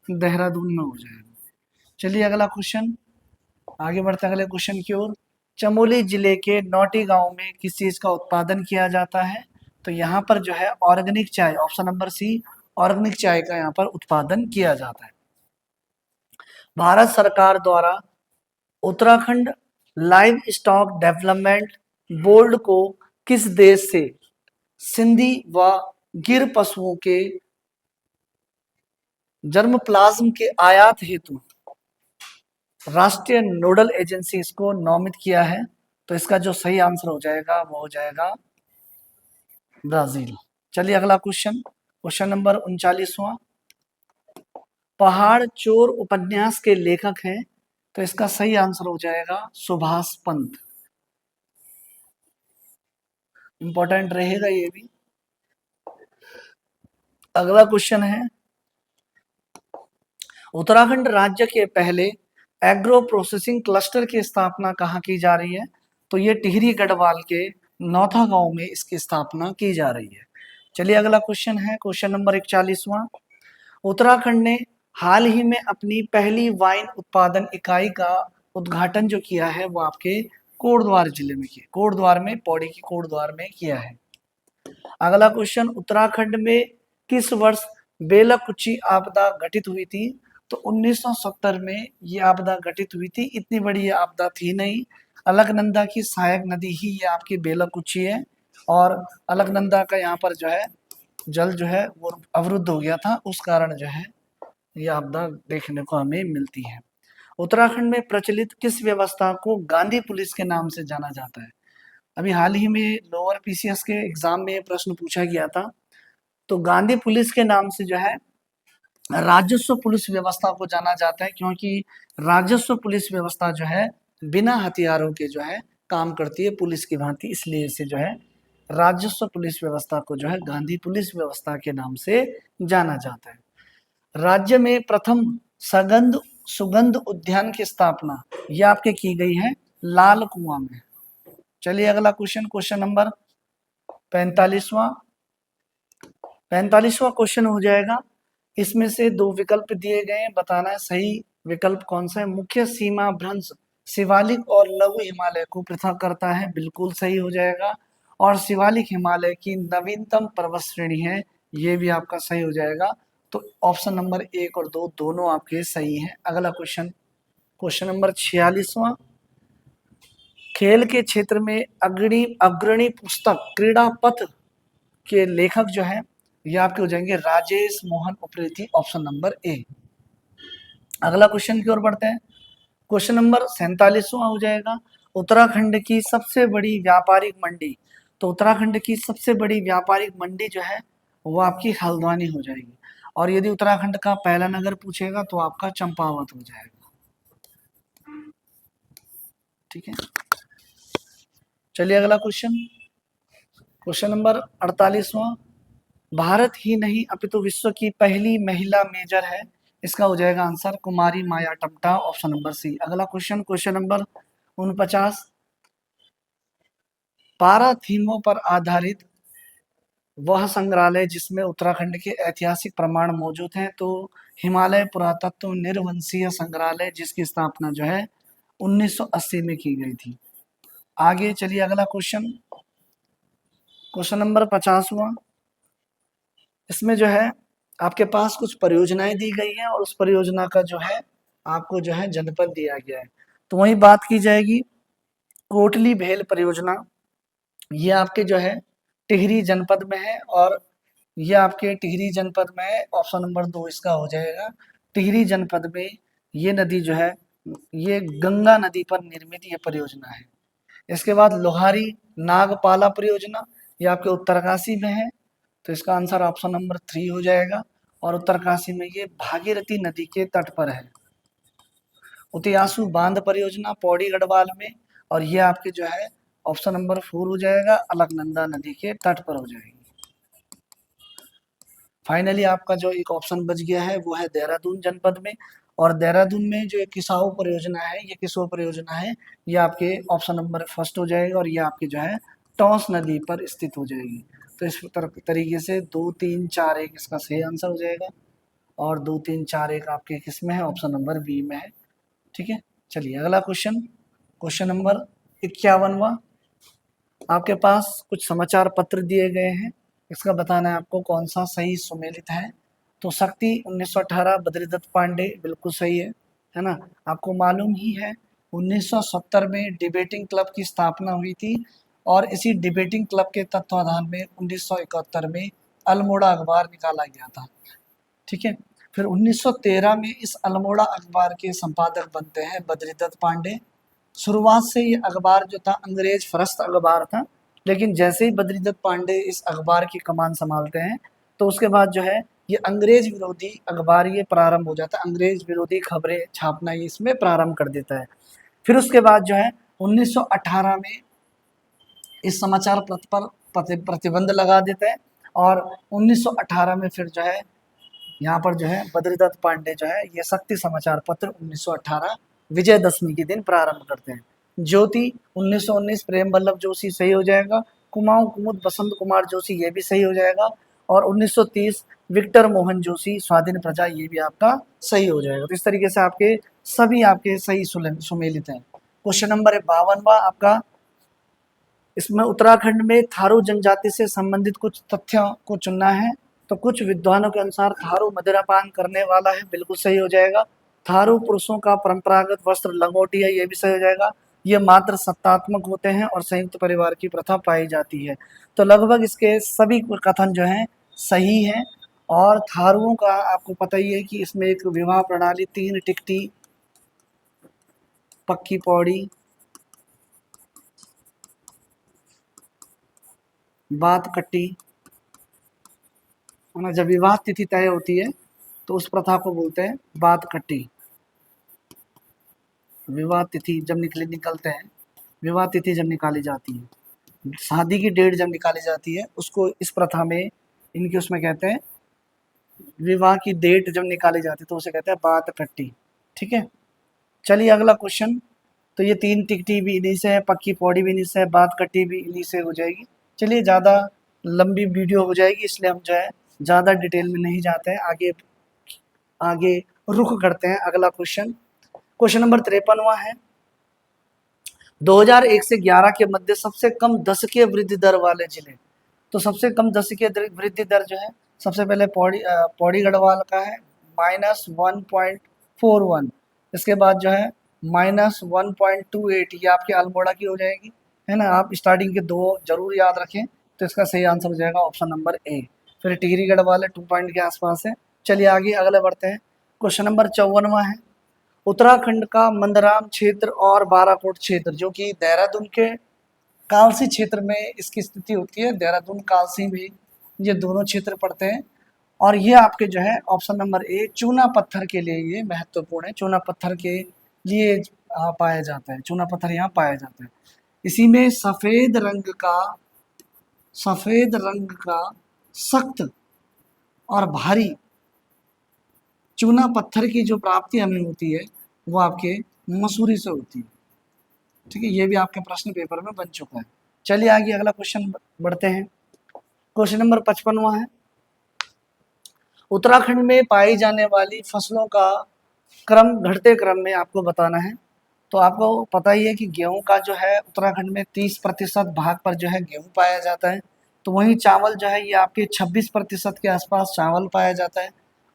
देहरादून में हो जाएगा। चलिए अगला क्वेश्चन, आगे बढ़ते हैं अगले क्वेश्चन की ओर। चमोली जिले के नौटी गांव में किस चीज का उत्पादन किया जाता है? तो यहाँ पर जो है ऑर्गेनिक चाय, ऑप्शन नंबर सी, ऑर्गेनिक चाय का यहाँ पर उत्पादन किया जाता है। भारत सरकार द्वारा Uttarakhand live stock development board को किस देश से सिंधी व गिर पशुओं के जर्म प्लाज्म के आयात हेतु राष्ट्रीय नोडल एजेंसी इसको नामित किया है? तो इसका जो सही आंसर हो जाएगा वो हो जाएगा ब्राजील। चलिए अगला क्वेश्चन नंबर 39वां, पहाड़ चोर उपन्यास के लेखक हैं? तो इसका सही आंसर हो जाएगा सुभाष पंत। इंपॉर्टेंट रहेगा ये भी। अगला क्वेश्चन है, उत्तराखंड राज्य के पहले एग्रो प्रोसेसिंग क्लस्टर की स्थापना कहाँ की जा रही है? तो ये टिहरी गढ़वाल के नौथा गांव में इसकी स्थापना की जा रही है। चलिए अगला क्वेश्चन है क्वेश्चन नंबर 41वां, उत्तराखंड ने हाल ही में अपनी पहली वाइन उत्पादन इकाई का उद्घाटन जो किया है वो आपके कोटद्वार जिले में किया, कोटद्वार में, पौड़ी की कोटद्वार में किया है। अगला क्वेश्चन, उत्तराखंड में किस वर्ष बेलकुची आपदा घटित हुई थी? तो 1970 में ये आपदा घटित हुई थी। इतनी बड़ी ये आपदा थी नहीं। अलकनंदा की सहायक नदी ही ये आपकी बेलकुची है और अलकनंदा का यहाँ पर जो है जल जो है वो अवरुद्ध हो गया था, उस कारण जो है ये आपदा देखने को हमें मिलती है। उत्तराखंड में प्रचलित किस व्यवस्था को गांधी पुलिस के नाम से जाना जाता है? अभी हाल ही में लोअर पीसीएस के एग्जाम में ये प्रश्न पूछा गया था। तो गांधी पुलिस के नाम से जो है राजस्व पुलिस व्यवस्था को जाना जाता है, क्योंकि राजस्व पुलिस व्यवस्था जो है बिना हथियारों के जो है काम करती है पुलिस की भांति, इसलिए इसे जो है राजस्व पुलिस व्यवस्था को जो है गांधी पुलिस व्यवस्था के नाम से जाना जाता है। राज्य में प्रथम सुगंध उद्यान की स्थापना ये आपके की गई है लाल कुआं में। चलिए अगला क्वेश्चन नंबर 45वां क्वेश्चन हो जाएगा। इसमें से 2 विकल्प दिए गए हैं, बताना है सही विकल्प कौन सा है। मुख्य सीमा भ्रंश शिवालिक और लघु हिमालय को पृथक करता है, बिल्कुल सही हो जाएगा। और शिवालिक हिमालय की नवीनतम पर्वत श्रेणी है, ये भी आपका सही हो जाएगा। तो ऑप्शन नंबर 1 और 2 दोनों आपके सही हैं। अगला क्वेश्चन नंबर 46वां, खेल के क्षेत्र में अग्रणी पुस्तक क्रीड़ा पथ के लेखक जो है ये आपके हो जाएंगे Rajesh Mohan Upreti, option number A. अगला क्वेश्चन की ओर बढ़ते हैं। क्वेश्चन नंबर 47वां हो जाएगा, उत्तराखंड की सबसे बड़ी व्यापारिक मंडी तो उत्तराखंड की सबसे बड़ी व्यापारिक मंडी जो है वो आपकी हल्द्वानी हो जाएगी। और यदि उत्तराखंड का पहला नगर पूछेगा तो आपका चंपावत हो जाएगा। ठीक है, चलिए अगला क्वेश्चन, क्वेश्चन नंबर 48वां। भारत ही नहीं अपितु विश्व की पहली महिला मेजर है, इसका हो जाएगा आंसर कुमारी माया टम्टा, ऑप्शन नंबर सी। अगला क्वेश्चन, क्वेश्चन नंबर 49। पारा थीमों पर आधारित वह संग्रहालय जिसमें उत्तराखंड के ऐतिहासिक प्रमाण मौजूद हैं, तो हिमालय पुरातत्व निर्वंशीय संग्रहालय, जिसकी स्थापना जो है 1980 में की गई थी। आगे चलिए अगला क्वेश्चन, क्वेश्चन नंबर 50वां। इसमें जो है आपके पास कुछ परियोजनाएं दी गई हैं और उस परियोजना का जो है आपको जो है जनपद दिया गया है। तो वही बात की जाएगी कोटली भेल परियोजना, ये आपके जो है टिहरी जनपद में है और ये आपके टिहरी जनपद में है, ऑप्शन नंबर 2 इसका हो जाएगा। टिहरी जनपद में ये नदी जो है ये गंगा नदी पर निर्मित ये परियोजना है। इसके बाद लोहारी नागपाला परियोजना, ये आपके उत्तरकाशी में है, तो इसका आंसर ऑप्शन नंबर 3 हो जाएगा। और उत्तरकाशी में ये भागीरथी नदी के तट पर है। उतियासु बांध परियोजना पौड़ी गढ़वाल में, और ये आपके जो है ऑप्शन नंबर 4 हो जाएगा, अलकनंदा नदी के तट पर हो जाएगी। फाइनली आपका जो एक ऑप्शन बच गया है वो है देहरादून जनपद में, और देहरादून में जो एक किसाऊ परियोजना है, ये किसाऊ परियोजना है, ये आपके ऑप्शन नंबर फर्स्ट हो जाएगा और ये आपके जो है टॉस नदी पर स्थित हो जाएगी। तो इस तरीके से 2, 3, 4, 1 इसका सही आंसर हो जाएगा, और 2, 3, 4, 1 आपके किस में है, ऑप्शन नंबर बी में है। ठीक है, चलिए अगला क्वेश्चन, क्वेश्चन नंबर 51वां। आपके पास कुछ समाचार पत्र दिए गए हैं, इसका बताना है आपको कौन सा सही सुमेलित है। तो शक्ति 1918 बद्रीदत्त पांडे बिल्कुल सही है ना। आपको मालूम ही है 1970 में डिबेटिंग क्लब की स्थापना हुई थी, और इसी डिबेटिंग क्लब के तत्वाधान में 1971 में अल्मोड़ा अखबार निकाला गया था। ठीक है, फिर 1913 में इस अल्मोड़ा अखबार के संपादक बनते हैं बद्रीदत्त पांडे। शुरुआत से ये अखबार जो था अंग्रेज फरस्त अखबार था, लेकिन जैसे ही बद्रीदत्त पांडे इस अखबार की कमान संभालते हैं तो उसके बाद जो है ये अंग्रेज विरोधी अखबार ये प्रारंभ हो जाता है, अंग्रेज विरोधी खबरें छापना ये इसमें प्रारंभ कर देता है। फिर उसके बाद जो है 1918 में इस समाचार पत्र पर प्रतिबंध लगा देते हैं, और 1918 में फिर जो है यहाँ पर जो है बद्रीदत्त पांडे जो है ये शक्ति समाचार पत्र 1918 विजयदशमी के दिन प्रारंभ करते हैं। ज्योति 1919 प्रेम वल्लभ जोशी सही हो जाएगा। कुमाऊं कुमुद बसंत कुमार जोशी ये भी सही हो जाएगा। और 1930 विक्टर मोहन जोशी स्वाधीन प्रजा ये भी आपका सही हो जाएगा। तो इस तरीके से आपके सभी आपके सही सुमेलित हैं। क्वेश्चन नंबर 52वां आपका, इसमें उत्तराखंड में थारू जनजाति से संबंधित कुछ तथ्यों को चुनना है। तो कुछ विद्वानों के अनुसार थारू मदिरापान करने वाला है, बिल्कुल सही हो जाएगा। थारू पुरुषों का परंपरागत वस्त्र लंगोटी है, ये भी सही हो जाएगा। ये मात्र सत्तात्मक होते हैं और संयुक्त परिवार की प्रथा पाई जाती है। तो लगभग इसके सभी कथन जो हैं सही हैं। और थारुओं का आपको पता ही है कि इसमें एक विवाह प्रणाली 3 टिकटी, पक्की पौड़ी, बात कट्टी, है ना। जब विवाह तिथि तय होती है तो उस प्रथा को बोलते हैं बात कट्टी। विवाह तिथि जब निकलते हैं, विवाह तिथि जब निकाली जाती है, शादी की डेट जब निकाली जाती है, उसको इस प्रथा में इनके उसमें कहते हैं, विवाह की डेट जब निकाली जाती है तो उसे कहते हैं बात कट्टी। ठीक है, चलिए अगला क्वेश्चन। तो ये 3 टिकटी भी इन्हीं से है, पक्की पौड़ी भी इन्हीं से है, बात कट्टी भी इन्हीं से हो जाएगी। चलिए ज़्यादा लंबी वीडियो हो जाएगी, इसलिए हम जो है ज़्यादा डिटेल में नहीं जाते हैं, आगे आगे रुख करते हैं अगला क्वेश्चन। क्वेश्चन नंबर 53वां है, 2001 से 11 के मध्य सबसे कम दशकीय वृद्धि दर वाले जिले। तो सबसे कम दशकीय वृद्धि दर जो है सबसे पहले पौड़ी गढ़वाल का है -1.41। इसके बाद जो है -1.28, ये आपके अल्मोड़ा की हो जाएगी, है ना। आप स्टार्टिंग के 2 जरूर याद रखें, तो इसका सही आंसर हो जाएगा ऑप्शन नंबर ए। फिर टिहरी गढ़वाल 2 पॉइंट के आसपास है। चलिए आगे अगले बढ़ते हैं। क्वेश्चन नंबर 54वां है, उत्तराखंड का मंदराम क्षेत्र और बाराकोट क्षेत्र जो कि देहरादून के कालसी क्षेत्र में इसकी स्थिति होती है, देहरादून कालसी में ये दोनों क्षेत्र पड़ते हैं। और ये आपके जो है ऑप्शन नंबर ए चूना पत्थर के लिए ये महत्वपूर्ण है, चूना पत्थर के लिए पाया जाता है, चूना पत्थर यहाँ पाया जाता है। इसी में सफेद रंग का सख्त और भारी चूना पत्थर की जो प्राप्ति हमें होती है वो आपके मसूरी से होती है। ठीक है, ये भी आपके प्रश्न पेपर में बन चुका है। चलिए आगे अगला क्वेश्चन बढ़ते हैं। क्वेश्चन नंबर 55वां है, उत्तराखंड में पाई जाने वाली फसलों का क्रम घटते क्रम में आपको बताना है। तो आपको पता ही है कि गेहूं का जो है उत्तराखंड में 30% भाग पर जो है गेहूं पाया जाता है। तो वहीं चावल जो है ये आपके 26% के आसपास चावल पाया जाता है।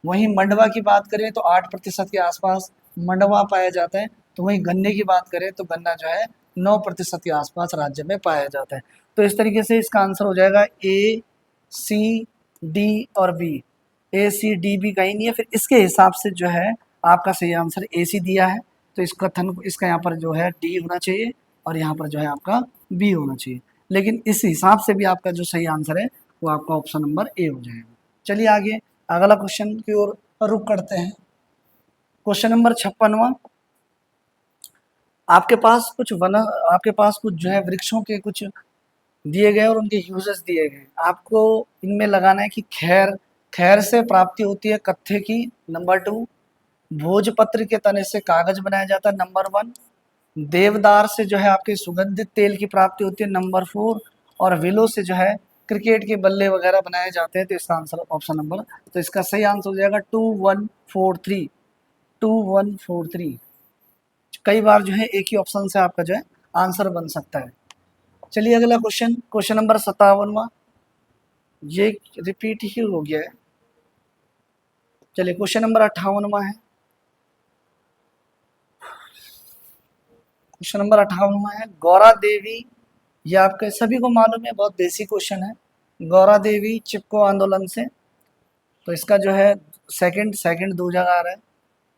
वहीं मंडवा की बात करें तो 8% के आसपास मंडवा पाया जाता है। तो वहीं गन्ने की बात करें तो गन्ना जो है 9% के आसपास राज्य में पाया जाता है। तो इस तरीके से इसका आंसर हो जाएगा ए, सी, डी और बी। ए, सी, डी, बी कहीं नहीं है, फिर इसके हिसाब से जो है आपका सही आंसर ए, सी दिया है। तो इस कथन इसका यहाँ पर जो है डी होना चाहिए और यहाँ पर जो है आपका बी होना चाहिए। लेकिन इस हिसाब से भी आपका जो सही आंसर है वो आपका ऑप्शन नंबर ए हो जाएगा। चलिए आगे अगला क्वेश्चन की ओर रुख करते हैं। क्वेश्चन नंबर 56वां, आपके पास कुछ जो है वृक्षों के कुछ दिए गए और उनके यूजेस दिए गए। आपको इनमें लगाना है कि खैर से प्राप्ति होती है कत्थे की, नंबर 2। भोजपत्र के तने से कागज बनाया जाता है, नंबर 1। देवदार से जो है आपके सुगंधित तेल की प्राप्ति होती है, नंबर 4। और विलो से जो है क्रिकेट के बल्ले वगैरह बनाए जाते हैं। तो इसका आंसर ऑप्शन नंबर, तो इसका सही आंसर हो जाएगा 2143। 2143 कई बार जो है एक ही ऑप्शन से आपका जो है आंसर बन सकता है। चलिए अगला क्वेश्चन नंबर 57वां, ये रिपीट ही हो गया है। चलिए क्वेश्चन नंबर 58वां है। क्वेश्चन नंबर 58वां है, गौरा देवी, ये आपके सभी को मालूम है, बहुत बेसिक क्वेश्चन है। गौरा देवी चिपको आंदोलन से, तो इसका जो है सेकंड 2 जगह आ रहा है।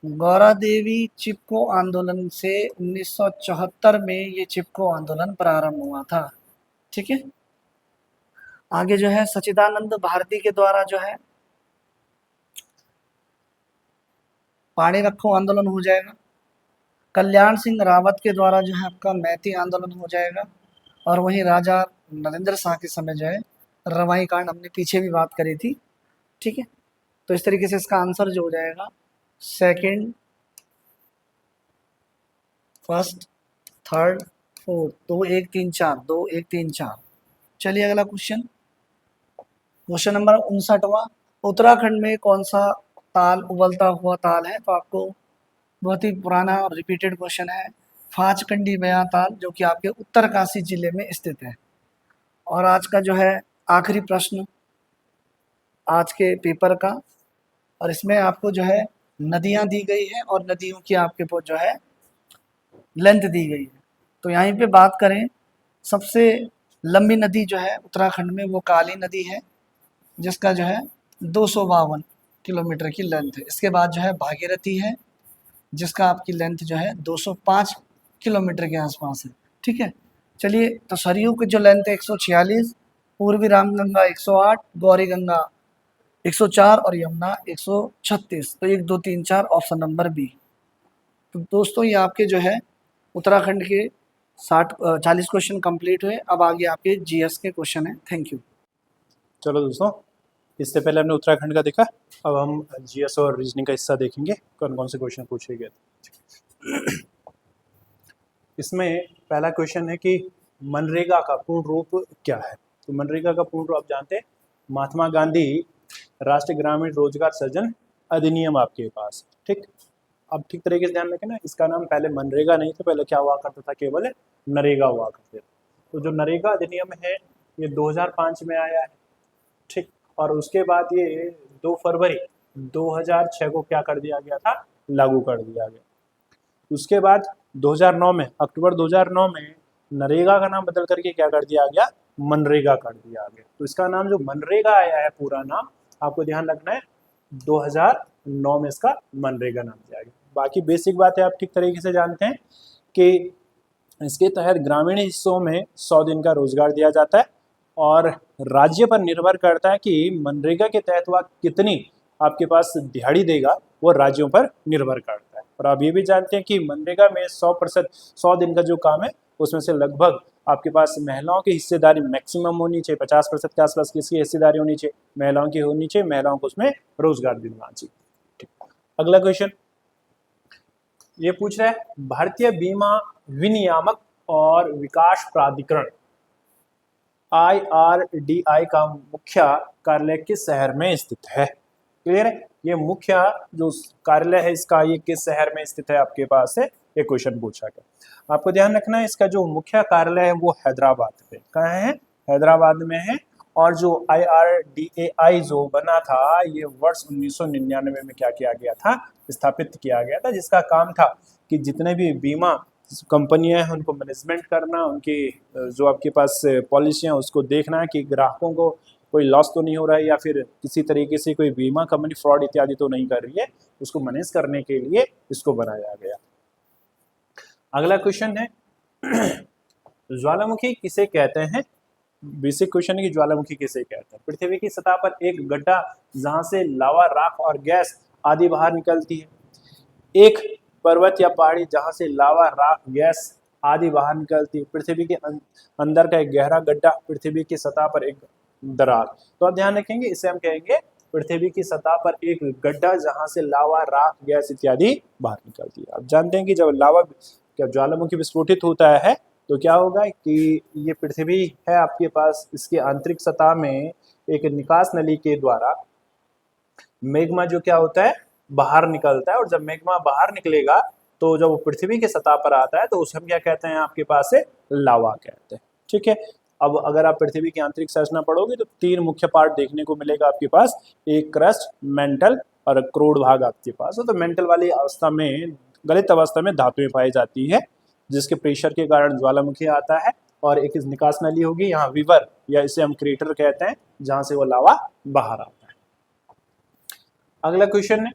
गौरा देवी चिपको आंदोलन से 1974 में ये चिपको आंदोलन प्रारंभ हुआ था। ठीक है, आगे जो है सच्चिदानंद भारती के द्वारा जो है पानी रखो आंदोलन हो जाएगा। कल्याण सिंह रावत के द्वारा जो है आपका मैती आंदोलन हो जाएगा। और वहीं राजा नरेंद्र शाह के समय जो है रवाई कांड, हमने पीछे भी बात करी थी। ठीक है, तो इस तरीके से इसका आंसर जो हो जाएगा सेकंड, फर्स्ट, थर्ड, फोर्थ, 2 1 3 4, 2 1 3 4। चलिए अगला क्वेश्चन नंबर 59वां, उत्तराखंड में कौन सा ताल उबलता हुआ ताल है? तो आपको बहुत ही पुराना और रिपीटेड क्वेश्चन है, फाचकंडी बयां ताल, जो कि आपके उत्तरकाशी जिले में स्थित है। और आज का जो है आखिरी प्रश्न आज के पेपर का, और इसमें आपको जो है नदियां दी गई है और नदियों की आपके पास जो है लेंथ दी गई है। तो यहीं पे बात करें, सबसे लंबी नदी जो है उत्तराखंड में वो काली नदी है, जिसका जो है 252 किलोमीटर की लेंथ है। इसके बाद जो है भागीरथी है, जिसका आपकी लेंथ जो है 205 किलोमीटर के आसपास है। ठीक है, चलिए तो सरयू की जो लेंथ है 146, पूर्वी रामगंगा 108, गौरी गंगा 104 और यमुना 136। तो 1 2 3 4 ऑप्शन नंबर बी। तो दोस्तों ये आपके जो है उत्तराखंड के 40 क्वेश्चन कंप्लीट हुए। अब आगे आपके जीएस के क्वेश्चन है। Thank you. चलो दोस्तों, इससे पहले हमने उत्तराखंड का देखा, अब हम जीएस और रीजनिंग का हिस्सा देखेंगे, कौन कौन से क्वेश्चन पूछे गए थे। इसमें पहला क्वेश्चन है कि मनरेगा का पूर्ण रूप क्या है? तो मनरेगा का पूर्ण रूप आप जानते हैं, महात्मा गांधी राष्ट्रीय ग्रामीण रोजगार सृजन अधिनियम आपके पास। ठीक, अब ठीक तरीके से ध्यान रखें ना, इसका नाम पहले मनरेगा नहीं था, पहले क्या हुआ करता था, केवल नरेगा हुआ करते थे। तो जो नरेगा अधिनियम है ये 2005 में आया है। ठीक, और उसके बाद ये 2 फरवरी 2006 को क्या कर दिया गया था, लागू कर दिया गया। उसके बाद 2009 में, अक्टूबर 2009 में नरेगा का नाम बदल करके क्या कर दिया गया, मनरेगा कर दिया गया। तो इसका नाम जो मनरेगा आया है, पूरा नाम आपको ध्यान रखना है, 2009 में इसका मनरेगा नाम दिया गया। बाकी बेसिक बात है आप ठीक तरीके से जानते हैं कि इसके तहत ग्रामीण हिस्सों में 100 दिन का रोजगार दिया जाता है और राज्य पर निर्भर करता है कि मनरेगा के तहत वह कितनी आपके पास दिहाड़ी देगा, वो राज्यों पर निर्भर करता है। और आप ये भी जानते हैं कि मनरेगा में 100 दिन का जो काम है उसमें से लगभग आपके पास महिलाओं की हिस्सेदारी मैक्सिमम होनी चाहिए, 50% के आसपास किसकी हिस्सेदारी होनी चाहिए, महिलाओं की होनी चाहिए, महिलाओं को उसमें रोजगार दिलवाना चाहिए। ठीक। अगला क्वेश्चन ये पूछ रहा है, भारतीय बीमा विनियामक और विकास प्राधिकरण IRDAI का मुख्य कार्यालय किस शहर में स्थित है? क्लियर है? ये मुख्य जो कार्यालय है इसका ये किस शहर में स्थित है आपके पास है, ये क्वेश्चन पूछा गया। आपको ध्यान रखना है इसका जो मुख्य कार्यालय है वो हैदराबाद में, कहाँ है? हैदराबाद में है। और जो IRDAI जो बना था ये वर्ष 1999 में क्या किया गया था? स्थापित किया गया था, जिसका काम था कि जितने भी बीमा कंपनियां हैं उनको मैनेजमेंट करना, उनकी जो आपके पास पॉलिसियां उसको देखना कि ग्राहकों को कोई लॉस तो नहीं हो रहा है या फिर किसी तरीके से कोई बीमा कंपनी फ्रॉड इत्यादि तो नहीं कर रही है, उसको मैनेज करने के लिए इसको बनाया गया। अगला क्वेश्चन है ज्वालामुखी किसे कहते हैं? बेसिक क्वेश्चन है कि ज्वालामुखी किसे कहते हैं? पृथ्वी की सतह पर एक गड्ढा जहां से लावा, राख और गैस आदि बाहर निकलती है। एक पर्वत या पहाड़ी जहां से लावा, राख, गैस आदि बाहर निकलती है। पृथ्वी के अंदर का एक गहरा गड्ढा, पृथ्वी की सतह पर एक दरार। तो आप ध्यान रखेंगे, इसे हम कहेंगे पृथ्वी की सतह पर एक गड्ढा जहां से लावा, राख, गैस इत्यादि बाहर निकलती है। आप जानते हैं कि जब लावा क्या ज्वालामुखी विस्फोटित होता है तो क्या होगा कि ये पृथ्वी है आपके पास, इसके आंतरिक सतह में एक निकास नली के द्वारा मैग्मा जो क्या होता है बाहर निकलता है। और जब मैग्मा बाहर निकलेगा तो जब वो पृथ्वी की सतह पर आता है तो उसे हम क्या कहते हैं आपके पास से लावा कहते हैं। ठीक है। अब अगर आप पृथ्वी की आंतरिक संरचना पढ़ोगे तो 3 मुख्य पार्ट देखने को मिलेगा आपके पास, एक क्रस्ट, मेंटल और क्रोड भाग आपके पास है। तो मेंटल वाली अवस्था में, गलित अवस्था में धातुएं पाई जाती है जिसके प्रेशर के कारण ज्वालामुखी आता है। और एक निकास नली होगी यहाँ विवर या इसे हम क्रेटर कहते हैं जहां से वो लावा बाहर आता है। अगला क्वेश्चन है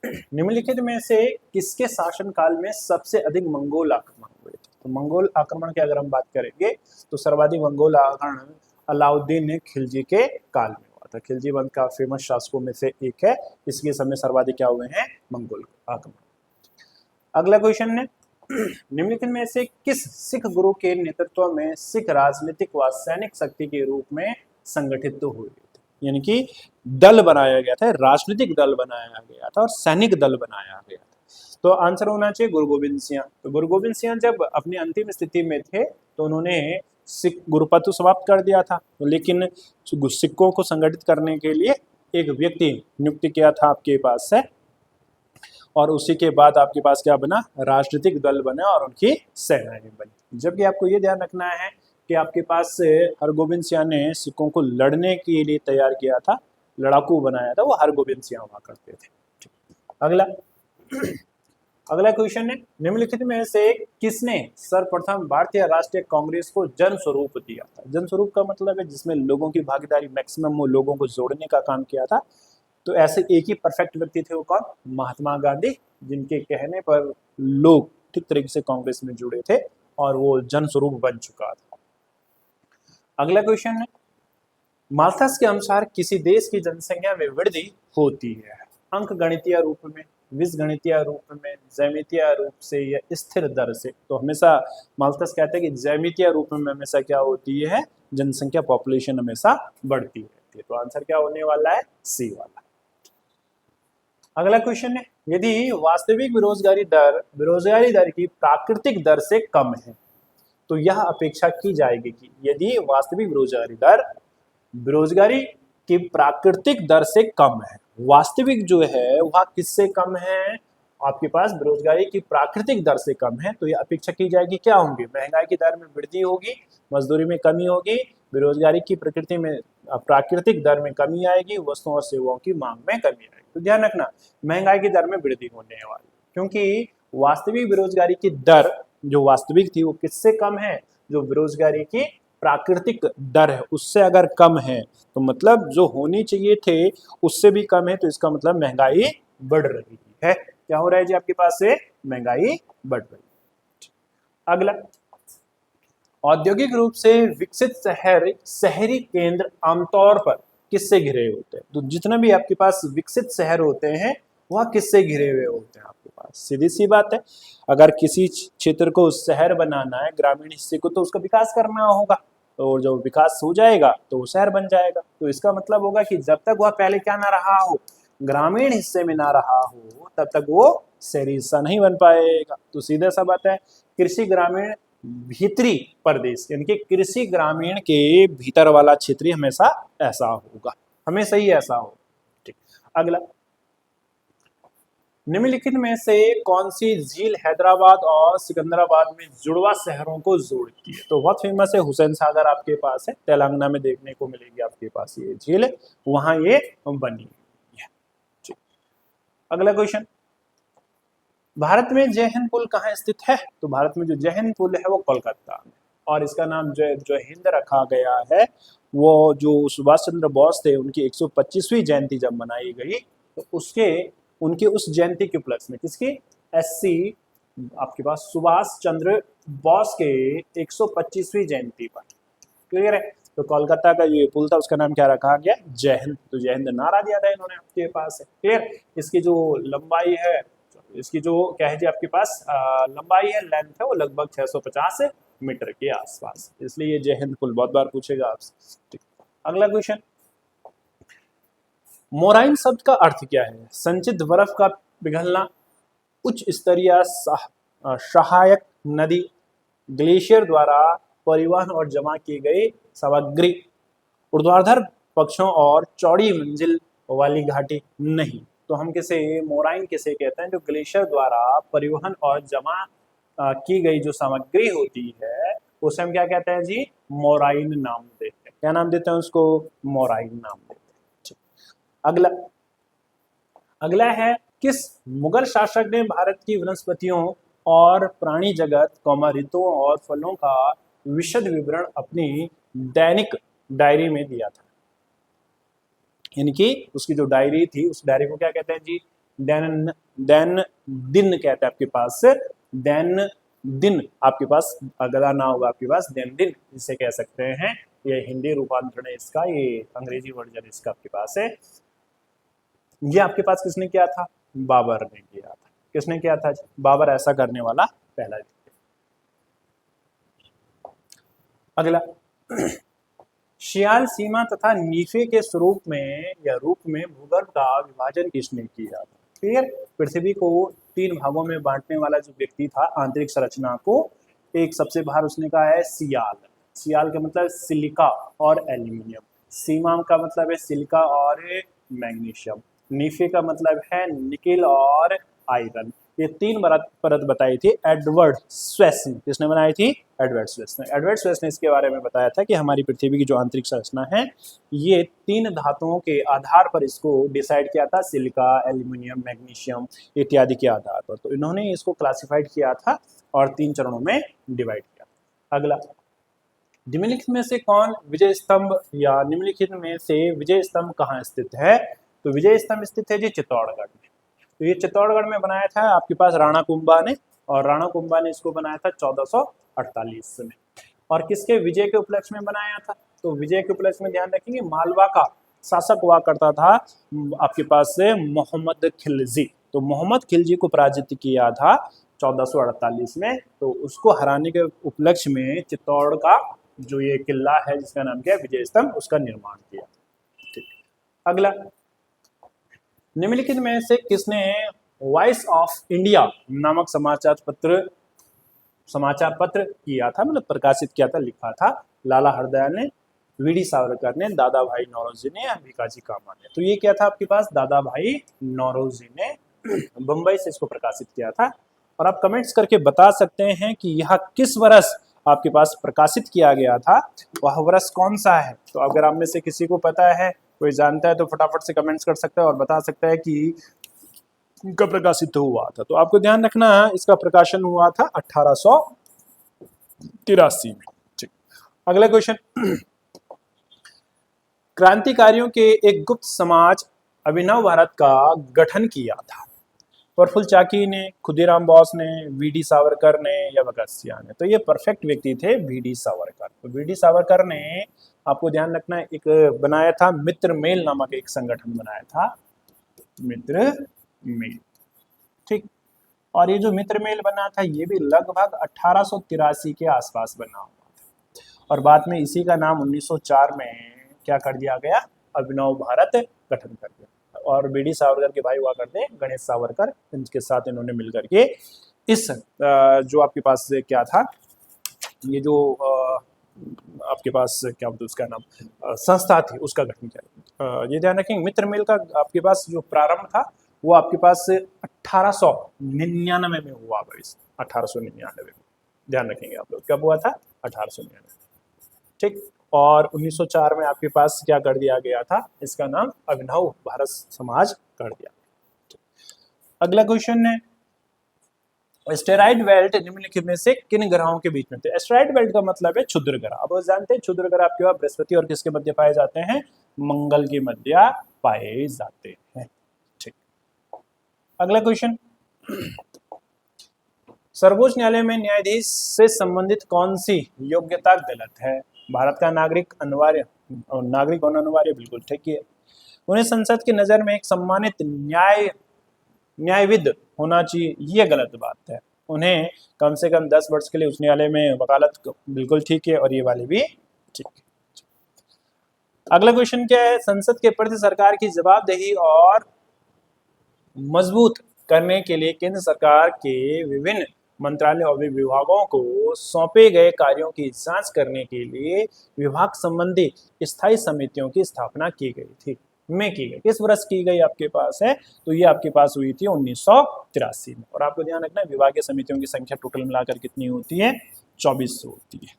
निम्नलिखित में से किसके शासनकाल में सबसे अधिक मंगोल आक्रमण हुए थे? तो मंगोल आक्रमण की अगर हम बात करेंगे तो सर्वाधिक मंगोल आक्रमण अलाउद्दीन खिलजी के काल में हुआ था। खिलजी वंश का फेमस शासकों में से एक है, इसके समय सर्वाधिक क्या हुए हैं? मंगोल आक्रमण। अगला क्वेश्चन है निम्नलिखित में से किस सिख गुरु के नेतृत्व में सिख राजनीतिक व सैनिक शक्ति के रूप में संगठित हुए थे? यानी कि दल बनाया गया था, राजनीतिक दल बनाया गया था और सैनिक दल बनाया गया था। तो आंसर होना चाहिए गुरु गोविंद सिंह। तो गुरु गोविंद सिंह जब अपनी अंतिम स्थिति में थे तो उन्होंने सिख गुरुपद तो समाप्त कर दिया था, लेकिन सिखों को संगठित करने के लिए एक व्यक्ति नियुक्त किया था आपके पास से, और उसी के बाद आपके पास क्या बना? राजनीतिक दल बना और उनकी सेनाएं बनी। जबकि आपको ये ध्यान रखना है कि आपके पास से हरगोविंद सिंह ने सिखों को लड़ने के लिए तैयार किया था, लड़ाकू बनाया था, वो हरगोविंद सिंह हुआ करते थे। अगला क्वेश्चन है निम्नलिखित में से किसने सर्वप्रथम भारतीय राष्ट्रीय कांग्रेस को जन स्वरूप दिया था? जन स्वरूप का मतलब है जिसमें लोगों की भागीदारी मैक्सिमम हो, लोगों को जोड़ने का काम किया था। तो ऐसे एक ही परफेक्ट व्यक्ति थे, वो कौन? महात्मा गांधी, जिनके कहने पर लोग ठीक तरीके से कांग्रेस में जुड़े थे और वो जन स्वरूप बन चुका था। अगला क्वेश्चन है माल्थस के अनुसार किसी देश की जनसंख्या में वृद्धि होती है अंक गणितीय रूप में, बीजगणितीय रूप में, ज्यामितीय रूप से या स्थिर दर से? तो हमेशा माल्थस कहते हैं कि ज्यामितीय रूप में हमेशा क्या होती है? जनसंख्या, पॉपुलेशन हमेशा बढ़ती रहती है। तो आंसर क्या होने वाला है? सी वाला। अगला क्वेश्चन है यदि वास्तविक बेरोजगारी दर की प्राकृतिक दर से कम है तो यह अपेक्षा की जाएगी कि यदि वास्तविक बेरोजगारी की प्राकृतिक दर से कम है, वास्तविक जो है वह किससे कम है? आपके पास बेरोजगारी की प्राकृतिक दर से कम है, तो यह अपेक्षा की जाएगी क्या होंगे? महंगाई की दर में वृद्धि होगी, मजदूरी में कमी होगी, बेरोजगारी की प्रकृति में प्राकृतिक दर में कमी आएगी, वस्तुओं और सेवाओं की मांग में कमी आएगी। तो ध्यान रखना महंगाई की दर में वृद्धि होने वाली, क्योंकि वास्तविक बेरोजगारी की दर जो वास्तविक थी वो किससे कम है? जो बेरोजगारी की प्राकृतिक दर है उससे अगर कम है तो मतलब जो होनी चाहिए थे उससे भी कम है, तो इसका मतलब महंगाई बढ़ रही है। क्या हो रहा है जी? आपके पास से महंगाई बढ़ रही है। अगला औद्योगिक रूप से विकसित शहरी केंद्र आमतौर पर किससे घिरे होते हैं? तो जितने भी आपके पास विकसित शहर होते हैं वह किससे घिरे हुए होते हैं आपके पास? सीधी सी बात है, अगर किसी क्षेत्र को शहर बनाना है, ग्रामीण हिस्से को, तो उसका विकास करना होगा, तो जब विकास हो जाएगा तो वो शहर बन जाएगा। तो इसका मतलब होगा कि जब तक वह पहले क्या ना रहा हो, ग्रामीण हिस्से में ना रहा हो, तब तक वो शहरी हिस्सा नहीं बन पाएगा। तो सीधा सा बात है, कृषि ग्रामीण भीतरी प्रदेश, यानी कि कृषि ग्रामीण के भीतर वाला क्षेत्र हमेशा ऐसा होगा, हमेशा ही ऐसा हो। ठीक, अगला, निम्नलिखित में से कौन सी झील हैदराबाद और सिकंदराबाद में जुड़वा शहरों को जोड़ती है? तो बहुत फेमस है, हुसैन सागर आपके पास है, तेलंगाना में देखने को मिलेगी आपके पास ये झील, वहां ये बनी हुई है। ठीक, अगला क्वेश्चन, भारत में जय हिंद पुल कहाँ स्थित है? तो भारत में जो जय हिंद पुल है वो कोलकाता में, और इसका नाम जो हिंद रखा गया है वो जो सुभाष चंद्र बोस थे उनकी 125वीं जयंती जब मनाई गई तो उनके उस जयंती के उपलक्ष्य में, किसकी? एससी आपके पास सुभाष चंद्र बोस के 125वीं जयंती पर, क्लियर है? तो कोलकाता का जो पुल था उसका नाम क्या रखा गया? जय हिंद। तो जय हिंद नारा दिया था इन्होंने आपके पास है, क्लियर? इसकी जो लंबाई है, इसकी जो क्या है जी आपके पास लंबाई है, लेंथ है, वो लगभग 650 मीटर के आसपास, इसलिए ये जय हिंद पुल बहुत बार पूछेगा आपसे। ठीक, अगला क्वेश्चन, मोराइन शब्द का अर्थ क्या है? संचित बर्फ का पिघलना, उच्च स्तरीय सहायक नदी, ग्लेशियर द्वारा परिवहन और जमा की गई सामग्री, ऊर्ध्वाधर पक्षों और चौड़ी मंजिल वाली घाटी। नहीं, तो हम मोराइन किसे कहते हैं? जो ग्लेशियर द्वारा परिवहन और जमा की गई जो सामग्री होती है उसे हम क्या कहते हैं जी? मोराइन नाम देते हैं। क्या नाम देते हैं उसको? मोराइन नाम देते हैं। अगला है, किस मुगल शासक ने भारत की वनस्पतियों और प्राणी जगत, ऋतुओं और फलों का विशद विवरण अपनी दैनिक डायरी में दिया था? यानी कि उसकी जो डायरी थी, उस डायरी को क्या कहते हैं जी? दिन कहते हैं आपके पास, दैन दिन आपके पास, अगला ना होगा आपके पास, दैन दिन जिसे कह सकते हैं। ये हिंदी रूपांतरण है इसका, ये अंग्रेजी वर्जन इसका आपके पास है। ये आपके पास किसने किया था? बाबर ने किया था। किसने किया था? बाबर ऐसा करने वाला पहला व्यक्ति। अगला, शियाल सीमा तथा नीफे के स्वरूप में या रूप में भूगर्भ का विभाजन किसने किया था? क्लियर? पृथ्वी को 3 भागों में बांटने वाला जो व्यक्ति था, आंतरिक संरचना को, एक सबसे बाहर उसने कहा है सियाल। सियाल का मतलब सिलिका और एल्यूमिनियम, सीमा का मतलब है सिलिका और मैग्नीशियम, नीफे का मतलब है निकेल और आयरन। ये 3 परत बताई थी एडवर्ड स्वेस ने। किसने बनाई थी? एडवर्ड स्वेस ने। एडवर्ड स्वेस ने इसके बारे में बताया था कि हमारी पृथ्वी की जो आंतरिक संरचना है ये 3 धातुओं के आधार पर इसको डिसाइड किया था, सिलिका, एल्यूमिनियम, मैग्नीशियम इत्यादि के आधार पर। तो इन्होंने इसको क्लासिफाइड किया था और 3 चरणों में डिवाइड किया। अगला, निम्नलिखित में से कौन विजय स्तंभ या निम्नलिखित में से विजय स्तंभ कहाँ स्थित है? तो विजय स्तंभ स्थित है जी चित्तौड़गढ़ में। तो ये चित्तौड़गढ़ में बनाया था आपके पास राणा कुंभा ने, और राणा कुंभा ने इसको बनाया था 1448 में। और किसके विजय के उपलक्ष्य में बनाया था? तो विजय के उपलक्ष्य में ध्यान रखेंगे, मालवा का शासक हुआ करता था आपके पास से मोहम्मद खिलजी। तो मोहम्मद खिलजी को पराजित किया था 1448 में। तो उसको हराने के उपलक्ष्य में चित्तौड़ का जो ये किला है जिसका नाम क्या है? विजय स्तंभ, उसका निर्माण किया। ठीक, अगला, निम्नलिखित में से किसने वॉइस ऑफ इंडिया नामक समाचार पत्र किया था, मतलब प्रकाशित किया था, लिखा था? लाला हरदयाल ने, वीडी सावरकर ने, दादा भाई नौरोजी ने या भिकाजी कामा ने? तो ये क्या था आपके पास? दादा भाई नौरोजी ने बंबई से इसको प्रकाशित किया था। और आप कमेंट्स करके बता सकते हैं कि यह किस वर्ष आपके पास प्रकाशित किया गया था, वह वर्ष कौन सा है? तो अगर आप में से किसी को पता है, कोई जानता है, तो फटाफट से कमेंट्स कर सकता है और बता सकता है कि कब प्रकाशित हुआ था। तो आपको ध्यान रखना है, इसका प्रकाशन हुआ था 1883 में। ठीक, अगला क्वेश्चन, क्रांतिकारियों के एक गुप्त समाज अभिनव भारत का गठन किया था। प्रफुल्ल चाकी ने, खुदीराम बोस ने, वी.डी. सावरकर ने या भगत सिंह ने। तो ये परफेक्ट व्यक्ति थे वी.डी. सावरकर। तो वी.डी. सावरकर ने, आपको ध्यान रखना है, एक बनाया था मित्र मेल नामक एक संगठन बनाया था, मित्र मेल, ठीक। और ये जो मित्र मेल बना था ये भी लगभग 1883 के आसपास बना हुआ था, और बाद में इसी का नाम 1904 में क्या कर दिया गया, अभिनव भारत गठन कर दिया। और वी.डी. सावरकर के भाई हुआ करते गणेश सावरकर, इनके साथ इन्होंने मिलकर के इस जो आपके पास क्या था, ये जो आपके पास क्या बोलते उसका नाम, संस्था थी, उसका गठन किया। ये ध्यान रखेंगे, मित्र मेल का आपके पास जो प्रारंभ था वो आपके पास 1899 में हुआ, 1899 में, ध्यान रखेंगे आप लोग, कब हुआ था, 1899, ठीक। और 1904 में आपके पास क्या कर दिया गया था, इसका नाम अभिनव भारत समाज कर दिया। अगला क्वेश्चन है, एस्टेरॉइड बेल्ट निम्नलिखित में से किन ग्रहों के बीच में थे। एस्टेरॉइड बेल्ट का मतलब है क्षुद्र ग्रह। अब आप जानते हैं क्षुद्र ग्रह आपके पास बृहस्पति और किसके मध्य पाए जाते हैं, मंगल के मध्य पाए जाते हैं, ठीक। अगला क्वेश्चन, सर्वोच्च न्यायालय में न्यायाधीश से संबंधित कौन सी योग्यता गलत है। भारत का नागरिक अनिवार्य और नागरिक होना अनिवार्य, बिल्कुल ठीक है। उन्हें संसद की नजर में एक सम्मानित न्यायविद होना चाहिए, ये गलत बात है। उन्हें कम से कम 10 वर्ष के लिए उस न्यायालय में वकालत, बिल्कुल ठीक है, और ये वाले भी ठीक है। अगला क्वेश्चन क्या है, संसद के प्रति सरकार की जवाबदेही और मजबूत करने के लिए केंद्र सरकार के विभिन्न मंत्रालय और विभागों को सौंपे गए कार्यों की जांच करने के लिए विभाग संबंधी स्थायी समितियों की स्थापना की गई थी, की गई, किस वर्ष की गई आपके पास है, तो ये आपके पास हुई थी 1983 में। और आपको ध्यान रखना है विभागीय समितियों की संख्या टोटल मिलाकर कितनी होती है, 24 होती है,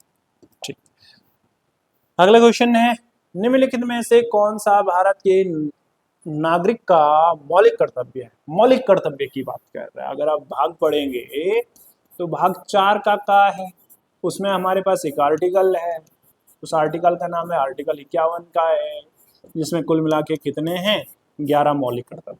ठीक। अगला क्वेश्चन है, निम्नलिखित में से कौन सा भारत के नागरिक का मौलिक कर्तव्य है। मौलिक कर्तव्य की बात कर रहे हैं, अगर आप भाग पढ़ेंगे तो भाग 4 का है, उसमें हमारे पास एक आर्टिकल है, उस आर्टिकल का नाम है आर्टिकल 51 का है, जिसमें कुल मिला के कितने हैं, 11 मौलिक कर्तव्य।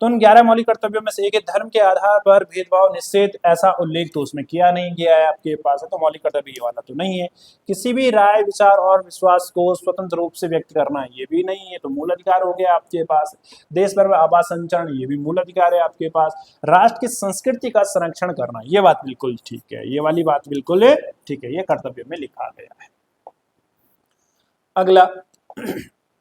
तो उन 11 मौलिक कर्तव्यों में से एक धर्म के आधार पर भेदभाव निषेध, ऐसा उल्लेख तो उसमें किया नहीं गया है आपके पास है, तो मौलिक कर्तव्य ये वाला तो नहीं है। किसी भी राय, विचार और विश्वास को स्वतंत्र रूप से व्यक्त करना, ये भी नहीं है, तो मूल अधिकार हो गया आपके पास। देश भर में आवास संचरण, ये भी मूल अधिकार है आपके पास। राष्ट्र की संस्कृति का संरक्षण करना, ये बात बिल्कुल ठीक है, ये वाली बात बिल्कुल ठीक है, ये कर्तव्य में लिखा गया है। अगला,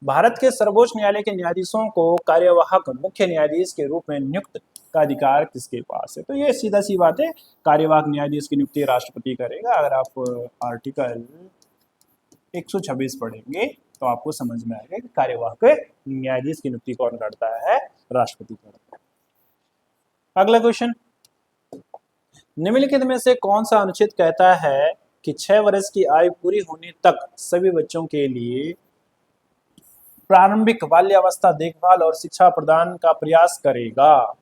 भारत के सर्वोच्च न्यायालय के न्यायाधीशों को कार्यवाहक मुख्य न्यायाधीश के रूप में नियुक्त का अधिकार किसके पास है, तो ये सीधा सी बात है, कार्यवाहक न्यायाधीश की नियुक्ति राष्ट्रपति करेगा। अगर आप आर्टिकल 126 पढ़ेंगे तो आपको समझ में आएगा कि कार्यवाहक न्यायाधीश की नियुक्ति कौन करता है, राष्ट्रपति करता है। अगला क्वेश्चन, निम्नलिखित में से कौन सा अनुच्छेद कहता है कि 6 वर्ष की आयु पूरी होने तक सभी बच्चों के लिए प्रारंभिक बाल्यावस्था देखभाल और शिक्षा प्रदान का प्रयास करेगा।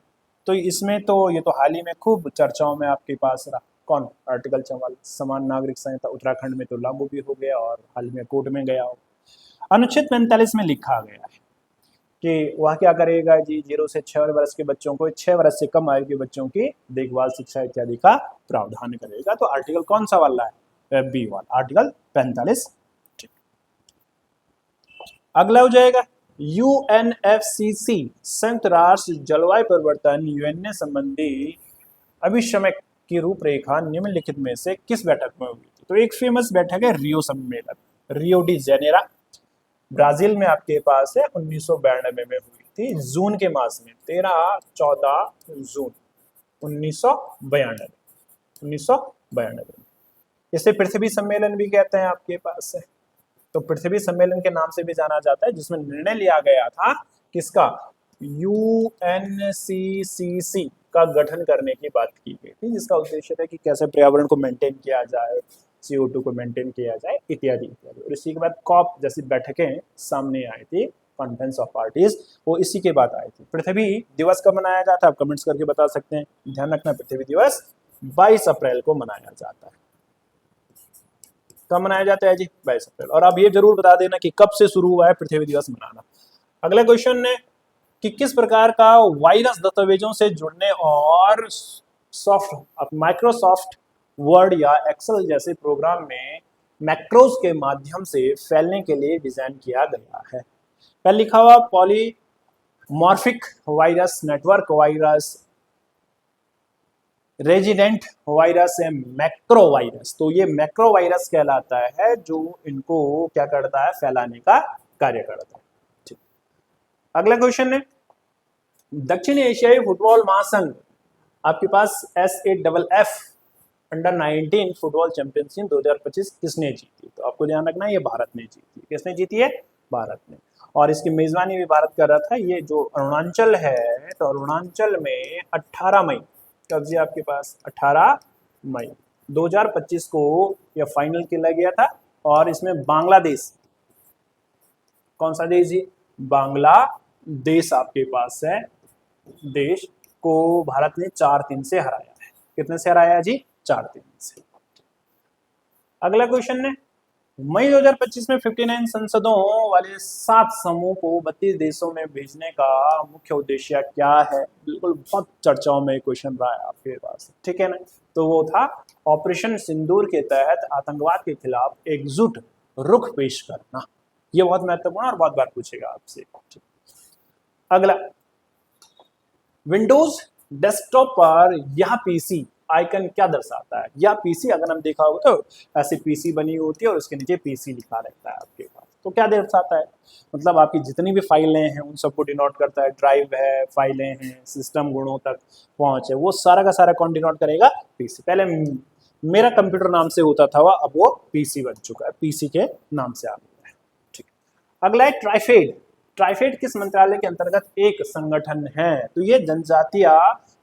तो इसमें तो ये तो हाल ही में खूब चर्चाओं में आपके पास रहा, कौन, आर्टिकल 44 समान नागरिक संहिता उत्तराखंड में तो लागू भी हो गया और हाल में कोर्ट में गया हो। अनुच्छेद 45 में लिखा गया है कि वह क्या करेगा जी, 0 से 6 वर्ष के बच्चों को, 6 वर्ष से कम आयु के बच्चों की देखभाल, शिक्षा इत्यादि का प्रावधान करेगा। तो आर्टिकल कौन सा वाला है, बी वाला, आर्टिकल 45। अगला हो जाएगा, यूएनएफसीसी संयुक्त राष्ट्र जलवायु परिवर्तन यूएनए संबंधी अभिसमय की रूपरेखा निम्नलिखित में से किस बैठक में हुई थी। तो एक फेमस बैठक है रियो सम्मेलन, रियो डी जेनेरा, ब्राजील में आपके पास है, 1992 में हुई थी, जून के मास में, 13-14 जून 1992। इसे पृथ्वी सम्मेलन भी कहते हैं आपके पास है। तो पृथ्वी सम्मेलन के नाम से भी जाना जाता है, जिसमें निर्णय लिया गया था किसका, यूएनसीसीसी का गठन करने की बात की गई थी, जिसका उद्देश्य था कि कैसे पर्यावरण को मेंटेन किया जाए, CO2 को मेंटेन किया जाए, इत्यादि इत्यादि। और इसी के बाद कॉप जैसी बैठकें सामने आई थी, कॉन्फ्रेंस ऑफ पार्टीज, वो इसी के बाद आई थी। पृथ्वी दिवस कब मनाया जाता है, आप कमेंट्स करके बता सकते हैं। ध्यान रखना, पृथ्वी दिवस 22 अप्रैल को मनाया जाता है। कब मनाया जाता है जी, 22 अप्रैल। और आप ये जरूर बता देना कि कब से शुरू हुआ है पृथ्वी दिवस मनाना। अगला क्वेश्चन है, कि किस प्रकार का वायरस दस्तावेजों से जुड़ने और माइक्रोसॉफ्ट वर्ड या एक्सेल जैसे प्रोग्राम में मैक्रोज के माध्यम से फैलने के लिए डिजाइन किया गया है। पहले लिखा हुआ polymorphic virus, network virus, resident virus है, मैक्रो वायरस। तो ये मैक्रो वायरस कहलाता है जो इनको क्या करता है, फैलाने का कार्य करता है। ठीक, अगला क्वेश्चन है, दक्षिण एशियाई फुटबॉल महासंघ आपके पास SAFF अंडर-19 फुटबॉल चैंपियनशिप 2025 किसने जीती? तो आपको ध्यान रखना है ये भारत ने जीती। किसने जीती है? भारत ने। और इसकी मेजबानी भी भारत कर रहा था। ये जो अरुणाचल है, तो अरुणाचल में 18 मई कब जी आपके पास 18 मई 2025 को यह फाइनल खेला गया था। और इसमें बांग्लादेश, कौन सा देश जी? बांग्लादेश आपके पास है, देश को भारत ने 4-3 से हराया है। कितने से हराया जी? 4-3 से। अगला क्वेश्चन है, मई 2025 में 59 संसदों वाले 7 समूह को 32 देशों में भेजने का मुख्य उद्देश्य क्या है? बिल्कुल बहुत चर्चाओं में क्वेश्चन रहा है आपके पास, ठीक है ना। तो वो था ऑपरेशन सिंदूर के तहत आतंकवाद के खिलाफ एकजुट रुख पेश करना। ये बहुत महत्वपूर्ण और बहुत बार पूछेगा आपसे। अगला, विंडोज डेस्कटॉप पर यह पीसी आइकन क्या दर्शाता है? या पीसी अगर हम देखा होगा तो ऐसी पीसी बनी होती है और उसके नीचे पीसी लिखा रहता है आपके पास। तो क्या दर्शाता है? मतलब आपकी जितनी भी फाइलें हैं उन सबको डिनोट करता है। ड्राइव है, फाइलें हैं, सिस्टम गुणों तक पहुंच है, वो सारा का सारा कौन डिनोट करेगा? पीसी। पहले मेरा कंप्यूटर नाम से होता था वह, अब वो पीसी बन चुका है, पीसी के नाम से आ गया है। ठीक। अगला है ट्राइफेड। ट्राइफेड किस मंत्रालय के अंतर्गत एक संगठन है? तो ये जनजातीय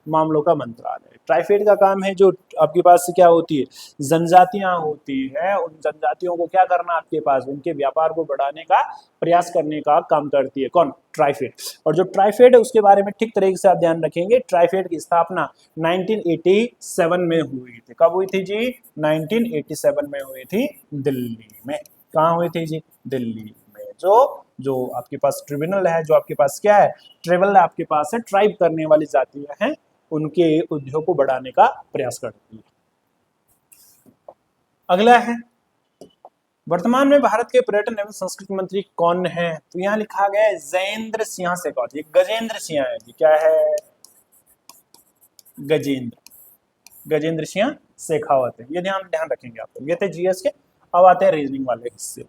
मामलों का मंत्रालय। ट्राइफेड का काम है जो आपके पास क्या होती है, जनजातियां होती है, उन जनजातियों को क्या करना आपके पास, उनके व्यापार को बढ़ाने का प्रयास करने का काम करती है। कौन? ट्राइफेड। और जो ट्राइफेड है उसके बारे में ठीक तरीके से आप ध्यान रखेंगे। ट्राइफेड की स्थापना 1987 में हुई थी। कब हुई थी जी? 1987 में हुई थी, दिल्ली में। कहाँ हुई थी जी? दिल्ली में। जो आपके पास ट्रिब्यूनल है, जो आपके पास क्या है, ट्राइबल आपके पास है, ट्राइब करने वाली जातियां हैं, उनके उद्योग को बढ़ाने का प्रयास करती है। अगला है, वर्तमान में भारत के पर्यटन एवं संस्कृति मंत्री कौन है? तो यहाँ लिखा गया है गजेंद्र सिंह शेखावत। ये गजेंद्र सिंह है जी, क्या है? गजेंद्र सिंह शेखावत है। ये ध्यान रखेंगे आप। ये थे जीएस के। अब आते हैं रीजनिंग वाले हिस्से।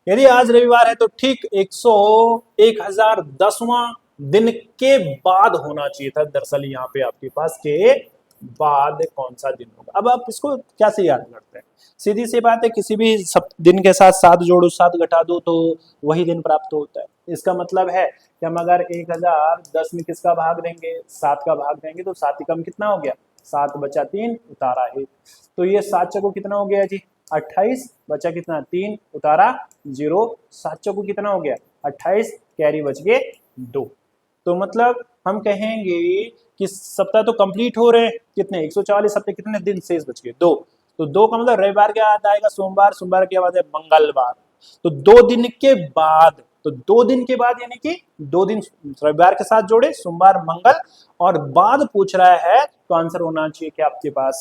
यदि आज रविवार है तो ठीक 1010वां दिन के बाद होना चाहिए था। दरअसल यहाँ पे आपके पास के बाद कौन सा दिन होगा? अब आप इसको क्या से याद करते हैं? सीधी सी बात है, किसी भी दिन के साथ 7 जोड़ो, 7 घटा दो तो वही दिन प्राप्त होता है। इसका मतलब है कि हम अगर 1010 में किसका भाग देंगे? 7 का भाग देंगे तो 7 कम कितना हो गया? 7 बचा 3 उतारा 1। तो ये 7 चको कितना हो गया जी? 28 बचा कितना? 3 उतारा 0। 7 चको कितना हो गया? 28, कैरी बच गए 2। तो मतलब हम कहेंगे कि सप्ताह तो कंप्लीट हो रहे हैं, कितने? 140 सप्ताह, कितने दिन शेष बच गए? 2। तो 2 का मतलब रविवार के बाद आएगा सोमवार, सोमवार के बाद है मंगलवार। तो 2 दिन के बाद, तो 2 दिन के बाद यानी कि 2 दिन रविवार के साथ जोड़े, सोमवार मंगल, और बाद पूछ रहा है तो आंसर होना चाहिए कि आपके पास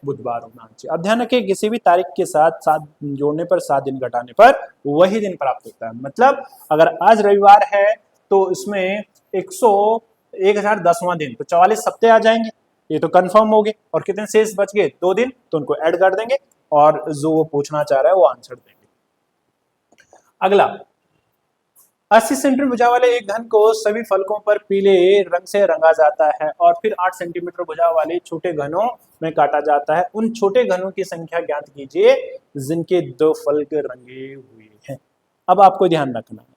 बुधवार होना चाहिए। अब ध्यान रखिए, किसी भी तारीख के साथ 7 जोड़ने पर, 7 दिन घटाने पर वही दिन प्राप्त होता है। मतलब अगर आज रविवार है तो इसमें 1010वां दिन, तो 44 सप्ताह आ जाएंगे, ये तो कंफर्म हो गए। और कितने शेष बच गए? 2 दिन, तो उनको ऐड कर देंगे और जो वो पूछना चाह रहा है वो आंसर देंगे। अगला, 80 सेंटीमीटर भुजा वाले एक घन को सभी फलकों पर पीले रंग से रंगा जाता है और फिर 8 सेंटीमीटर भुजा वाले छोटे घनों में काटा जाता है। उन छोटे घनों की संख्या ज्ञात कीजिए जिनके 2 फलक रंगे हुए हैं। अब आपको ध्यान रखना है,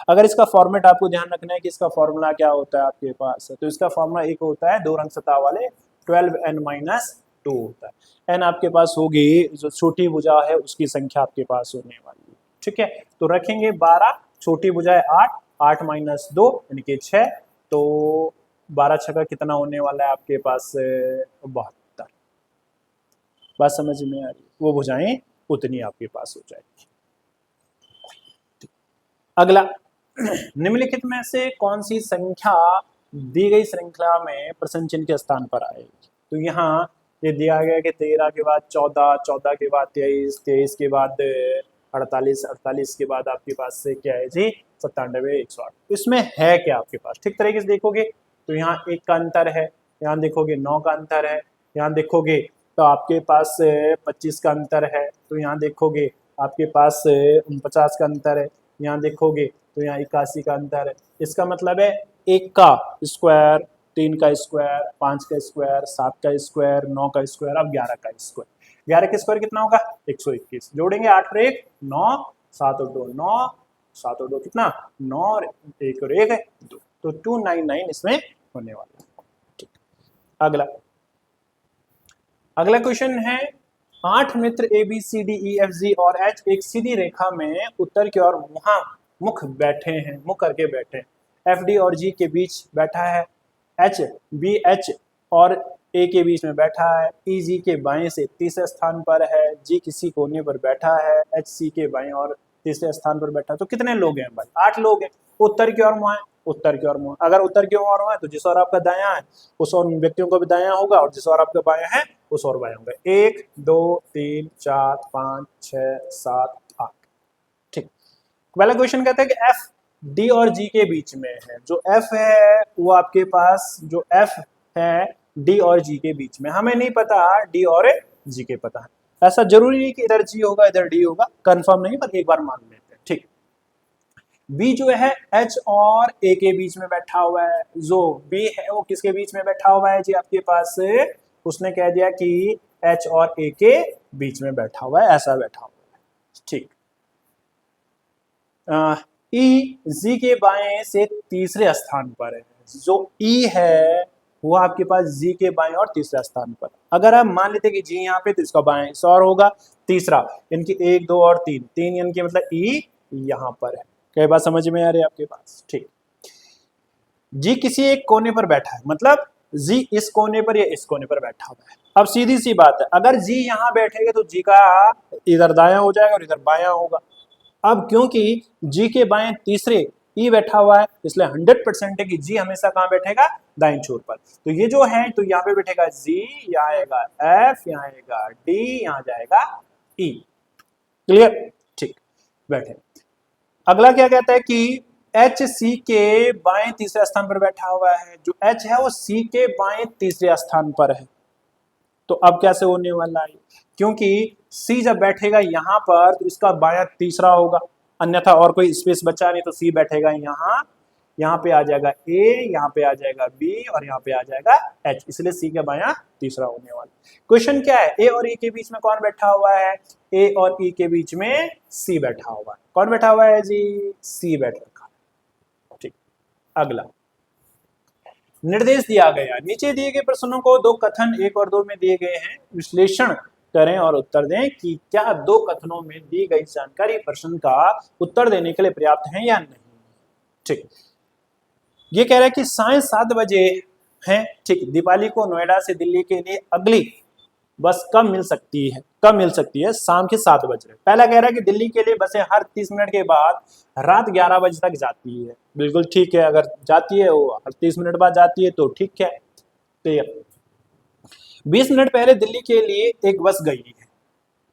अगर इसका फॉर्मेट आपको ध्यान रखना है कि इसका फॉर्मूला क्या होता है आपके पास, तो इसका फॉर्मूला एक होता है 2 रंग सतह वाले 12n-2 होता है। n आपके पास होगी, जो छोटी भुजा है उसकी संख्या आपके पास होने वाली है। ठीक है, तो रखेंगे 12, छोटी भुजा है 8, 8 - 2 यानी कि 6, तो 12 छका कितना होने वाला है आपके पास? 72। बात समझ में आ रही? वो भुजाएं उतनी आपके पास हो जाएगी। अगला, निम्नलिखित में से कौन सी संख्या दी गई श्रृंखला में प्रश्न चिन्ह के स्थान पर आएगी? तो यहाँ ये दिया गया कि 13 के बाद 14, 14 के बाद 23, 23 के बाद 48, 48 के बाद आपके पास से क्या है जी 97, 108। तो इसमें है क्या आपके पास? ठीक तरीके से देखोगे तो यहाँ 1 का अंतर है, यहाँ देखोगे 9 का अंतर है, यहाँ देखोगे तो आपके पास 25 का अंतर है, तो यहाँ देखोगे आपके पास 49 का अंतर है, यहाँ देखोगे तो यहाँ 81 का अंतर है। इसका मतलब है 1 का स्क्वायर, 3 का स्क्वायर, 5 का स्क्वायर, 7 का स्क्वायर, 9 का स्क्वायर, अब 11 का स्क्वायर। 11 का स्क्वायर कितना होगा? 121। जोड़ेंगे 8 और 1 9, 7 और 2 9, 7 और 2 कितना 9 और 1 और 1 है 2, तो 299 इसमें होने वाला है। ठीक, अगला क्वेश्चन है 8 मित्र A B C D E F G और एच एक सीधी रेखा में उत्तर की ओर मुख बैठे हैं, मुख करके बैठे हैं। एफ डी और जी के बीच बैठा है, एच बी एच और ए के बीच में बैठा है, ई जी के बाएं से तीसरे स्थान पर है, जी किसी कोने पर बैठा है, एच सी के बाएं और तीसरे स्थान पर बैठा है। तो कितने लोग हैं भाई? 8 लोग हैं। उत्तर की ओर मुआ है, उत्तर की ओर मुआ। अगर उत्तर की ओर है तो जिस ओर आपका दायां है उस ओर व्यक्तियों को भी दायां होगा, और जिस ओर आपका बायां है उस ओर बायां होगा। 1 2 3 4 5 6 7 8। ठीक, पहला क्वेश्चन कहता है कि एफ डी और जी के बीच में है। जो एफ है वो आपके पास जो एफ है डी और जी के बीच में, हमें नहीं पता डी और जी के पता है। ऐसा जरूरी नहीं कि इधर जी होगा इधर डी होगा, कंफर्म नहीं, पर एक बार मान लेते हैं। ठीक, बी जो है एच और ए के बीच में बैठा हुआ है। जो बी है वो किसके बीच में बैठा हुआ है जी? आपके पास उसने कह दिया कि एच और ए के बीच में बैठा हुआ है, ऐसा बैठा हुआ है। ठीक, ई जी के बाएं से तीसरे स्थान पर है। जो ई है वो आपके पास जी के बाएं और तीसरे स्थान पर। अगर आप मान लेते कि जी यहाँ पे तो इसका बाएं इस और होगा, तीसरा इनकी 1 2 और 3 3 इनके मतलब ई यहाँ पर है। कई बात समझ में आ रही है आपके पास? ठीक, जी किसी एक कोने पर बैठा है, मतलब जी इस कोने पर या इस कोने पर बैठा हुआ है। अब सीधी सी बात है, अगर जी यहाँ बैठेगा तो जी का इधर दायां हो जाएगा और इधर बायां होगा। अब क्योंकि जी के बाएं तीसरे ई बैठा हुआ है, इसलिए 100% है कि जी हमेशा कहाँ बैठेगा? दाएं छोर पर। तो ये जो है तो यहाँ पे बैठेगा जी, यहाँ आएगा एफ, यहाँ आएगा डी, यहाँ जाएगा ई। क्लियर? ठीक, बैठे। अगला क्या कहता है कि एच सी के बाएं तीसरे स्थान पर बैठा हुआ है। जो एच है वो सी के बाएं तीसरे स्थान पर है। तो अब कैसे होने वाला है? क्योंकि सी जब बैठेगा यहाँ पर तो इसका बायां तीसरा होगा, अन्यथा और कोई स्पेस बचा नहीं, तो सी बैठेगा यहाँ, यहाँ पे आ जाएगा ए, यहाँ पे आ जाएगा बी और यहाँ पे आ जाएगा एच, इसलिए सी का बायां तीसरा होने वाला। क्वेश्चन क्या है? ए और ई के बीच में कौन बैठा हुआ है? ए और ई के बीच में सी बैठा हुआ है। कौन बैठा हुआ है जी? सी बैठ रखा है। ठीक, अगला निर्देश दिया गया। नीचे दिए गए प्रश्नों को 2 कथन 1 और 2 में दिए गए हैं, विश्लेषण करें और उत्तर दें कि क्या 2 कथनों में दी गई जानकारी प्रश्न का उत्तर देने के लिए पर्याप्त है या नहीं। ठीक, ये कह रहा है कि सायं 7 बजे है। ठीक, दीपाली को नोएडा से दिल्ली के लिए अगली बस कब मिल सकती है? कब मिल सकती है? शाम के 7 बजे। पहला कह रहा है कि दिल्ली के लिए बसें हर 30 मिनट के बाद रात 11 बजे तक जाती है। बिल्कुल ठीक है, अगर जाती है वो हर 30 मिनट बाद जाती है तो ठीक है। तो 20 मिनट पहले दिल्ली के लिए एक बस गई है।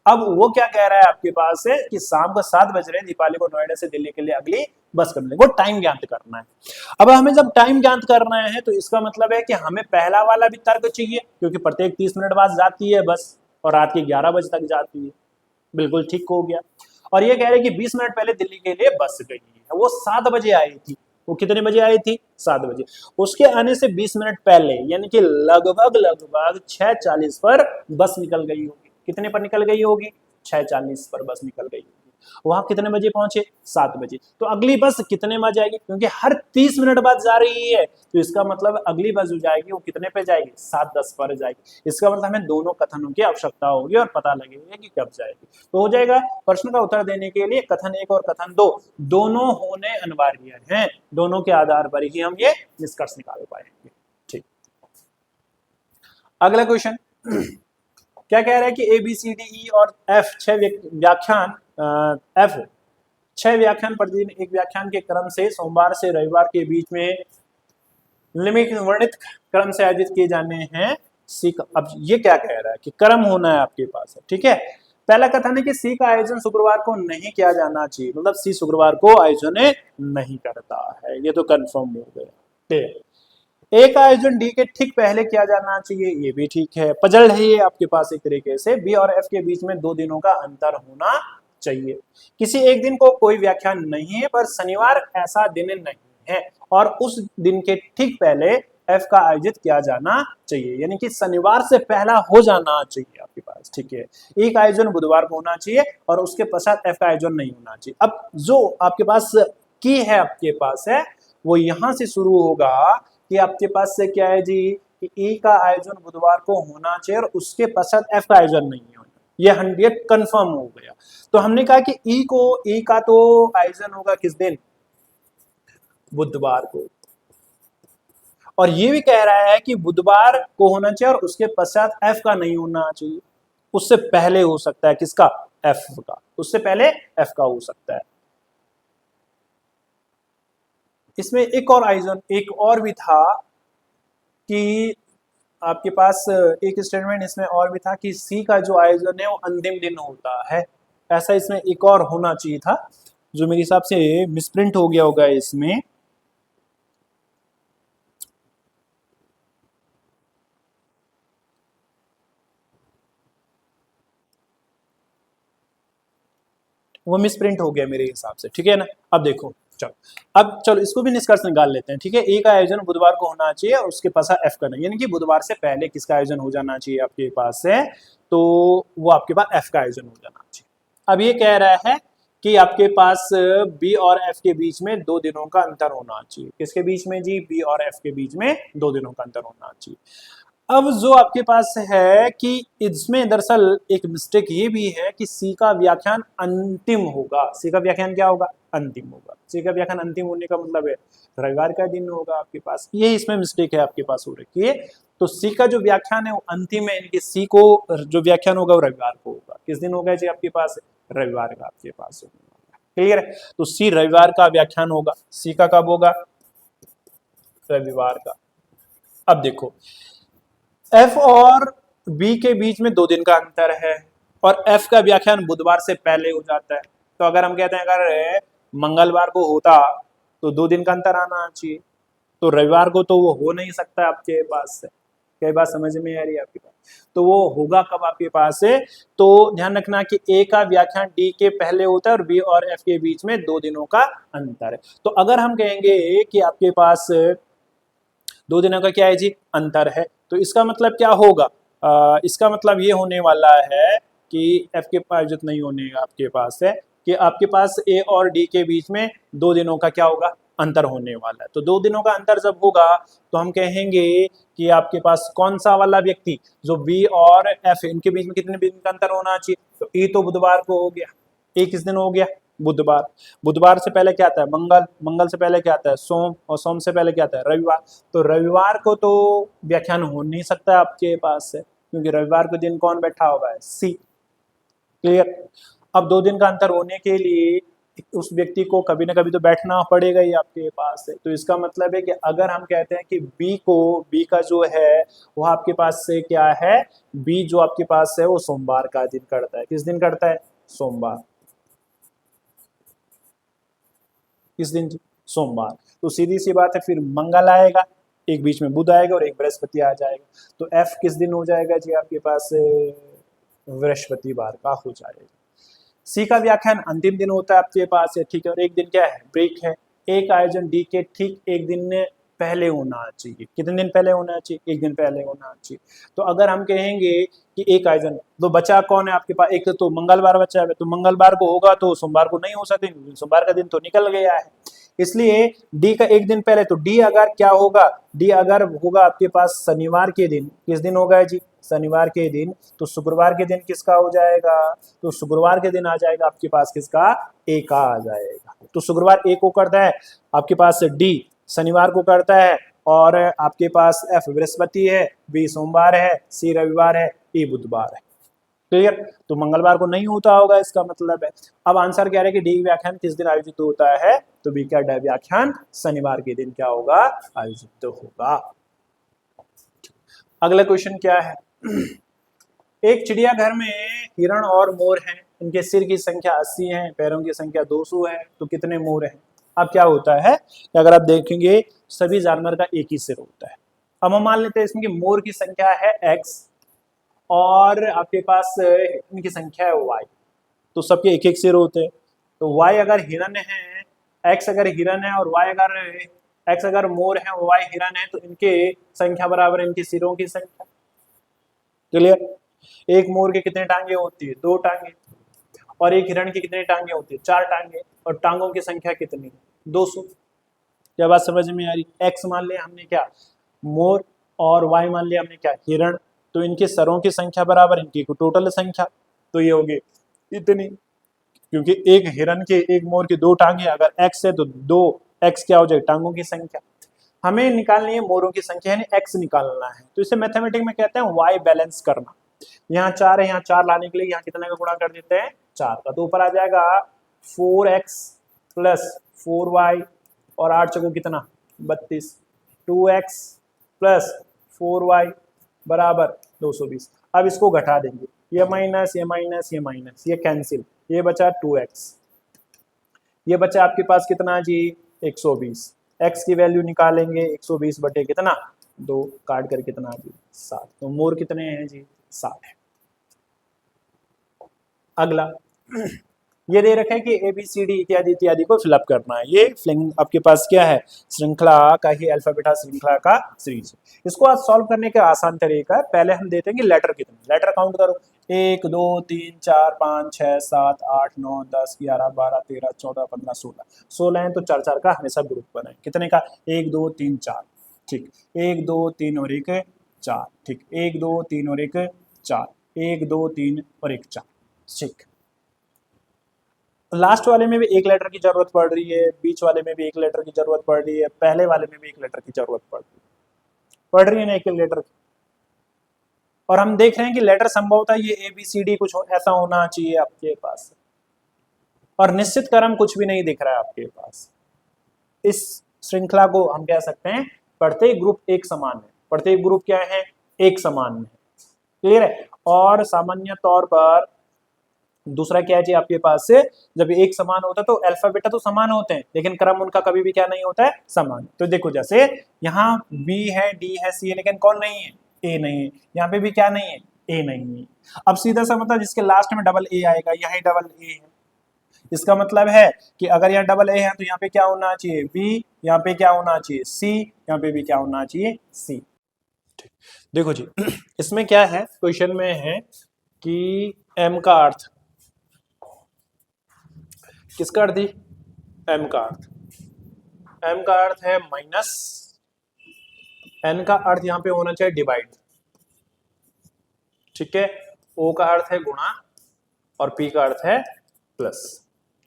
अब वो क्या कह रहा है आपके पास है कि शाम को 7 बज रहे, दीपाली को नोएडा से दिल्ली के लिए अगली बस कर लेंगे। वो टाइम ज्ञात करना है। अब हमें जब टाइम ज्ञात करना है तो इसका मतलब है कि हमें पहला वाला भी तर्क चाहिए, क्योंकि प्रत्येक 30 मिनट बाद जाती है बस और रात के 11 बजे तक जाती है। बिल्कुल ठीक हो गया। और ये कह रहे हैं कि 20 मिनट पहले दिल्ली के लिए बस गई है। वो 7 बजे आई थी। वो कितने बजे आई थी? 7 बजे। उसके आने से 20 मिनट पहले यानी कि लगभग 6:40 पर बस निकल गई होगी। कितने पर निकल गई होगी? 6:40 पर बस निकल गई होगी। वहां कितने बजे पहुंचे? 7 बजे। तो अगली बस कितने बजे आएगी? क्योंकि हर 30 मिनट बाद जा रही है तो इसका मतलब अगली बस जो जाएगी वो कितने पे जाएगी? 7:10 पर जाएगी। इसका मतलब हमें दोनों कथनों की आवश्यकता होगी और पता लगेगा कि कब जाएगी। तो हो जाएगा प्रश्न का उत्तर देने के लिए कथन 1 और कथन 2 दोनों होने अनिवार्य हैं। दोनों के आधार पर ही हम ये निष्कर्ष निकाल पाएंगे। ठीक, अगला क्वेश्चन क्या कह रहा है कि ए बी सी डी ई और एफ 6 व्याख्यान एफ 6 व्याख्यान प्रतिदिन एक व्याख्यान के क्रम से सोमवार से रविवार के बीच में निम्नलिखित वर्णित क्रम से आयोजित किए जाने हैं। सी का, अब ये क्या कह रहा है कि क्रम होना है आपके पास, ठीक है। पहला कथन है कि सी का आयोजन शुक्रवार को नहीं किया जाना चाहिए, मतलब सी शुक्रवार को आयोजन नहीं करता है, ये तो कंफर्म हो गया। ए का आयोजन डी के ठीक पहले किया जाना चाहिए, ये भी ठीक है। पजल है ये आपके पास एक तरीके से। बी और एफ के बीच में 2 दिनों का अंतर होना चाहिए। किसी एक दिन को कोई व्याख्यान नहीं है, पर शनिवार ऐसा दिन नहीं है और उस दिन के ठीक पहले एफ का आयोजित किया जाना चाहिए, यानी कि शनिवार से पहला हो जाना चाहिए आपके पास, ठीक है। ए का आयोजन बुधवार को होना चाहिए और उसके पश्चात एफ का आयोजन नहीं होना चाहिए। अब जो आपके पास की है आपके पास है वो यहां से शुरू होगा कि आपके पास से क्या है जी कि ए का आयोजन बुधवार को होना चाहिए और उसके पश्चात एफ का आयोजन नहीं होना, ये 100 कंफर्म हो गया। तो हमने कहा कि ई का तो आयोजन होगा किस दिन, बुधवार को, और ये भी कह रहा है कि बुधवार को होना चाहिए और उसके पश्चात एफ का नहीं होना चाहिए। उससे पहले हो सकता है किसका, एफ का, उससे पहले एफ का हो सकता है। इसमें एक और आयोजन एक और भी था कि आपके पास एक स्टेटमेंट इसमें और भी था कि सी का जो आयोजन है वो अंतिम दिन होता है, ऐसा इसमें एक और होना चाहिए था जो मेरे हिसाब से मिसप्रिंट हो गया होगा इसमें। वो मिसप्रिंट हो गया मेरे हिसाब से, ठीक है ना। अब देखो चलो इसको भी निष्कर्ष निकाल लेते हैं, ठीक है। ए का आयोजन बुधवार को होना चाहिए और उसके पास एफ का नहीं, यानी कि बुधवार से पहले किसका आयोजन हो जाना चाहिए आपके पास है, तो वो आपके पास एफ का आयोजन हो जाना चाहिए। अब ये कह रहा है कि आपके पास बी और एफ के बीच में 2 दिनों का अंतर होना चाहिए। किसके बीच में जी, बी और एफ के बीच में 2 दिनों का अंतर होना चाहिए। अब जो आपके पास है कि इसमें दरअसल एक मिस्टेक ये भी है कि सी का व्याख्यान अंतिम होगा। सी का व्याख्यान क्या होगा, अंतिम होगा। सी का व्याख्यान अंतिम होने का मतलब है रविवार का दिन होगा आपके पास, ये इसमें मिस्टेक है आपके पास हो रखी है। तो सी का जो व्याख्यान है वो अंतिम है, यानी कि सी को जो व्याख्यान होगा वो रविवार को होगा। किस दिन होगा जी आपके पास, रविवार का आपके पास होगा, क्लियर है। तो सी रविवार का व्याख्यान होगा, सी का कब होगा, रविवार का। अब देखो एफ और बी के बीच में 2 दिन का अंतर है और एफ का व्याख्यान बुधवार से पहले हो जाता है। तो अगर हम कहते हैं अगर मंगलवार को होता तो 2 दिन का अंतर आना चाहिए, तो रविवार को तो वो हो नहीं सकता आपके पास से। कई बात समझ में आ रही है आपके पास, तो वो होगा कब आपके पास से, तो ध्यान रखना कि ए का व्याख्यान डी के पहले होता है और बी और एफ के बीच में 2 दिनों का अंतर है। तो अगर हम कहेंगे कि आपके पास 2 दिनों का क्या है जी, अंतर है, तो इसका मतलब क्या होगा, इसका मतलब ये होने वाला है कि एफ के पास आयोजित नहीं होने आपके पास है कि आपके पास ए और डी के बीच में 2 दिनों का क्या होगा, अंतर होने वाला है। तो 2 दिनों का अंतर जब होगा तो हम कहेंगे कि आपके पास कौन सा वाला व्यक्ति, जो बी और एफ इनके बीच में कितने दिन का अंतर होना चाहिए, तो ए तो बुधवार को हो गया, ए किस दिन हो गया, बुधवार। बुधवार से पहले क्या आता है, मंगल। मंगल से पहले क्या आता है, सोम। और सोम से पहले क्या आता है, रविवार। तो रविवार को तो व्याख्यान हो नहीं सकता आपके पास से, क्योंकि रविवार के दिन कौन बैठा हुआ है, सी, क्लियर। अब 2 दिन का अंतर होने के लिए उस व्यक्ति को कभी ना कभी तो बैठना पड़ेगा ही आपके पास से। तो इसका मतलब है कि अगर हम कहते हैं कि बी का जो है वो आपके पास से क्या है, बी जो आपके पास है वो सोमवार का दिन करता है। किस दिन करता है, सोमवार। किस दिन, सोमवार। तो सीधी सी बात है, फिर मंगल आएगा, एक बीच में बुध आएगा और एक बृहस्पति आ जाएगा। तो एफ किस दिन हो जाएगा जी आपके पास, बृहस्पतिवार का हो जाएगा। सी का व्याख्यान अंतिम दिन होता है आपके पास है, ठीक है, और एक दिन क्या है, ब्रेक है। एक आयोजन डी के ठीक एक दिन पहले होना चाहिए। कितने दिन पहले होना चाहिए, एक दिन पहले होना चाहिए। तो अगर हम कहेंगे कि एक आयोजन, तो बचा कौन है आपके पास, एक तो मंगलवार बचा है, तो मंगलवार को होगा तो सोमवार को नहीं हो सकते, सोमवार का दिन तो निकल गया है। इसलिए डी का एक दिन पहले, तो डी अगर क्या होगा, डी अगर होगा आपके पास शनिवार के दिन, किस दिन होगा जी, शनिवार के दिन, तो शुक्रवार के दिन किसका हो जाएगा, तो शुक्रवार के दिन आ जाएगा आपके पास किसका, ए का आ जाएगा। तो शुक्रवार ए को करता है आपके पास, डी शनिवार को करता है, और आपके पास एफ बृहस्पति है, बी सोमवार है, सी रविवार है, ए बुधवार है। क्लियर? तो मंगलवार को नहीं होता होगा, इसका मतलब है। अब आंसर क्या है कि डी व्याख्यान किस दिन आयोजित होता है, तो बी का ड व्याख्यान शनिवार के दिन क्या होगा, आयोजित होगा। अगला क्वेश्चन क्या है, एक चिड़ियाघर में हिरण और मोर हैं, इनके सिर की संख्या 80 है, पैरों की संख्या 200 है, तो कितने मोर हैं? अब क्या होता है कि अगर आप देखेंगे सभी जानवर का एक ही सिर होता है। अब हम मान लेते हैं इसमें कि मोर की संख्या है x और आपके पास इनकी संख्या है y, तो सबके एक एक सिर होते हैं। तो y अगर हिरण है, x अगर हिरण है और y अगर x अगर मोर है और y हिरण है, तो इनके संख्या बराबर इनके सिरों की संख्या। क्लियर? एक मोर के कितने टांगे होती है, 2 टांगे, और एक हिरण की कितने टांगे होती है, 4 टांगे, और टांगों की संख्या कितनी है, 200। क्या बात समझ में आ रही? x मान लिया हमने क्या, मोर, और y मान लिया हमने क्या, हिरण, तो इनके सरों की संख्या बराबर इनकी टोटल संख्या, तो ये होगी इतनी। क्योंकि एक हिरण के एक मोर के 2 टांगे, अगर x है तो 2x क्या हो जाएगी, टांगों की संख्या। हमें निकालनी है मोरों की संख्या, यानी x निकालना है, तो इसे मैथमेटिक्स में कहते हैं y बैलेंस करना। यहाँ 4 है, यहाँ 4 लाने के लिए यहाँ कितने का गुणा कर देते हैं, 4 का, तो ऊपर आ जाएगा 4x प्लस 4y, और 8 चौको कितना, 32, 2x प्लस 4y बराबर 220। अब इसको घटा देंगे, ये माइनस ये माइनस ये माइनस, ये कैंसिल, ये बचा 2x, ये बचा आपके पास कितना जी, 120। x की वैल्यू निकालेंगे, 120 बटे कितना, 2, काट कर कितना जी, 7। तो मोर कितने हैं जी, 7 है। अगला ये दे रखा है कि ABCD इत्यादि इत्यादि को फिलअप करना है। ये आपके पास क्या है, श्रृंखला का ही अल्फाबेटा श्रृंखला का सीरीज। इसको आज सॉल्व करने का आसान तरीका है, पहले हम देते हैं कि लेटर कितने, लेटर काउंट करो, 1 2 3 4 5 6 7 8 9 10 11 12 13 14 15 16 है, तो 4 4 का हमेशा ग्रुप बनाए। कितने का, 1 2 3 4, ठीक, 1 2 3 और 1 4, ठीक, 1 2 3 और 1 4, 1 2 3 और 1 4, ठीक। लास्ट वाले में भी एक लेटर की जरूरत पड़ रही है, बीच वाले में भी एक लेटर की जरूरत पड़ रही है, पहले वाले में भी एक लेटर की जरूरत पड़ रही है ना, एक लेटर की। और हम देख रहे हैं कि लेटर संभवतः ये ABCD कुछ ऐसा होना चाहिए आपके पास, और निश्चित क्रम कुछ भी नहीं दिख रहा है आपके पास। इस श्रृंखला को हम कह सकते हैं प्रत्येक ग्रुप एक समान है, प्रत्येक ग्रुप क्या है, एक समान है। क्लियर है? और सामान्य तौर पर दूसरा क्या है जी आपके पास से, जब एक समान होता है तो अल्फाबेटा तो समान होते हैं, लेकिन क्रम उनका कभी भी क्या नहीं होता है, समान। तो देखो जैसे यहाँ B है, D है, C है, लेकिन कौन नहीं है, A नहीं है। यहाँ पे भी क्या नहीं है, A नहीं है। अब सीधा सा मतलब जिसके लास्ट में डबल A आएगा, यहाँ डबल A है, इसका मतलब है कि अगर यहाँ डबल A है तो यहाँ पे क्या होना चाहिए, B, यहाँ पे क्या होना चाहिए, C, यहाँ पे भी क्या होना चाहिए, C। देखो जी इसमें क्या है, क्वेश्चन में है कि M का अर्थ, किसका अर्थ, m का अर्थ, m का अर्थ है माइनस, n का अर्थ यहां पे होना चाहिए डिवाइड, ठीक है, o का अर्थ है गुणा, और p का अर्थ है प्लस,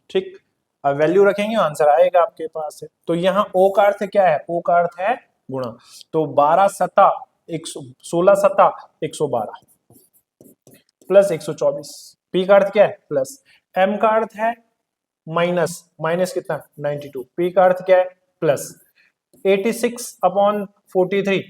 ठीक। अब वैल्यू रखेंगे आंसर आएगा आपके पास है। तो यहाँ o का अर्थ क्या है, o का अर्थ है गुणा, तो 12 सता 16 सता 112 प्लस 124, p का अर्थ क्या है प्लस, m का अर्थ है माइनस, माइनस कितना 92, p का अर्थ क्या है प्लस 86 अपॉन 43,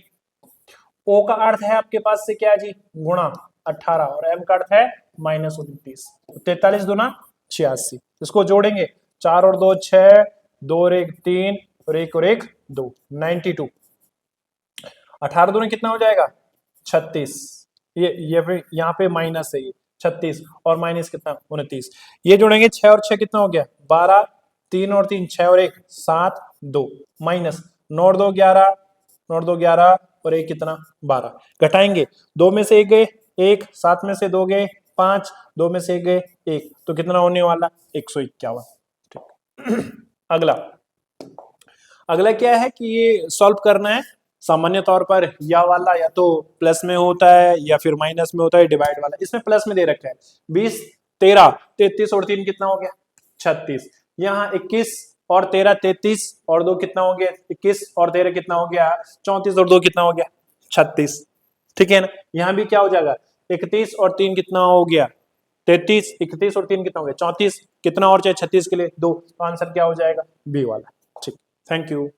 o का अर्थ है आपके पास से क्या जी, गुणा 18, और m का अर्थ है माइनस 29, 43 दूना 86, इसको जोड़ेंगे 4 और 2 6, 2 और 1 3, और 1 और 1 2, 92, 18 दूना कितना हो जाएगा 36, ये फिर यहाँ पे माइनस है, ये 36 और माइनस कितना 29, ये जोड़ेंगे 6 और 6 कितना हो गया 12, 3 और 3 6 और 1 7, 2 माइनस 9 और 2 11, 9 और 2 11 और 1 कितना 12, घटाएंगे 2 में से 1 गए 1, 7 में से 2 गए 5, 2 में से 1 गए 1, तो कितना होने वाला 151, ठीक। अगला क्या है कि ये सॉल्व करना है, सामान्य तौर पर या वाला या तो प्लस में होता है या फिर माइनस में होता है, डिवाइड वाला, इसमें प्लस में दे रखा है 20 13 33 और 3 कितना हो गया 36, यहाँ 21 और 13 33 और 2 कितना हो गया 21 और 13 कितना हो गया 34 और 2 कितना हो गया 36, ठीक है ना। यहाँ भी क्या हो जाएगा 31 और 3 कितना हो गया 33, 31 और 3 कितना हो गया 34, कितना और चाहिए 36 के लिए 2, तो आंसर क्या हो जाएगा बी वाला। ठीक, थैंक यू।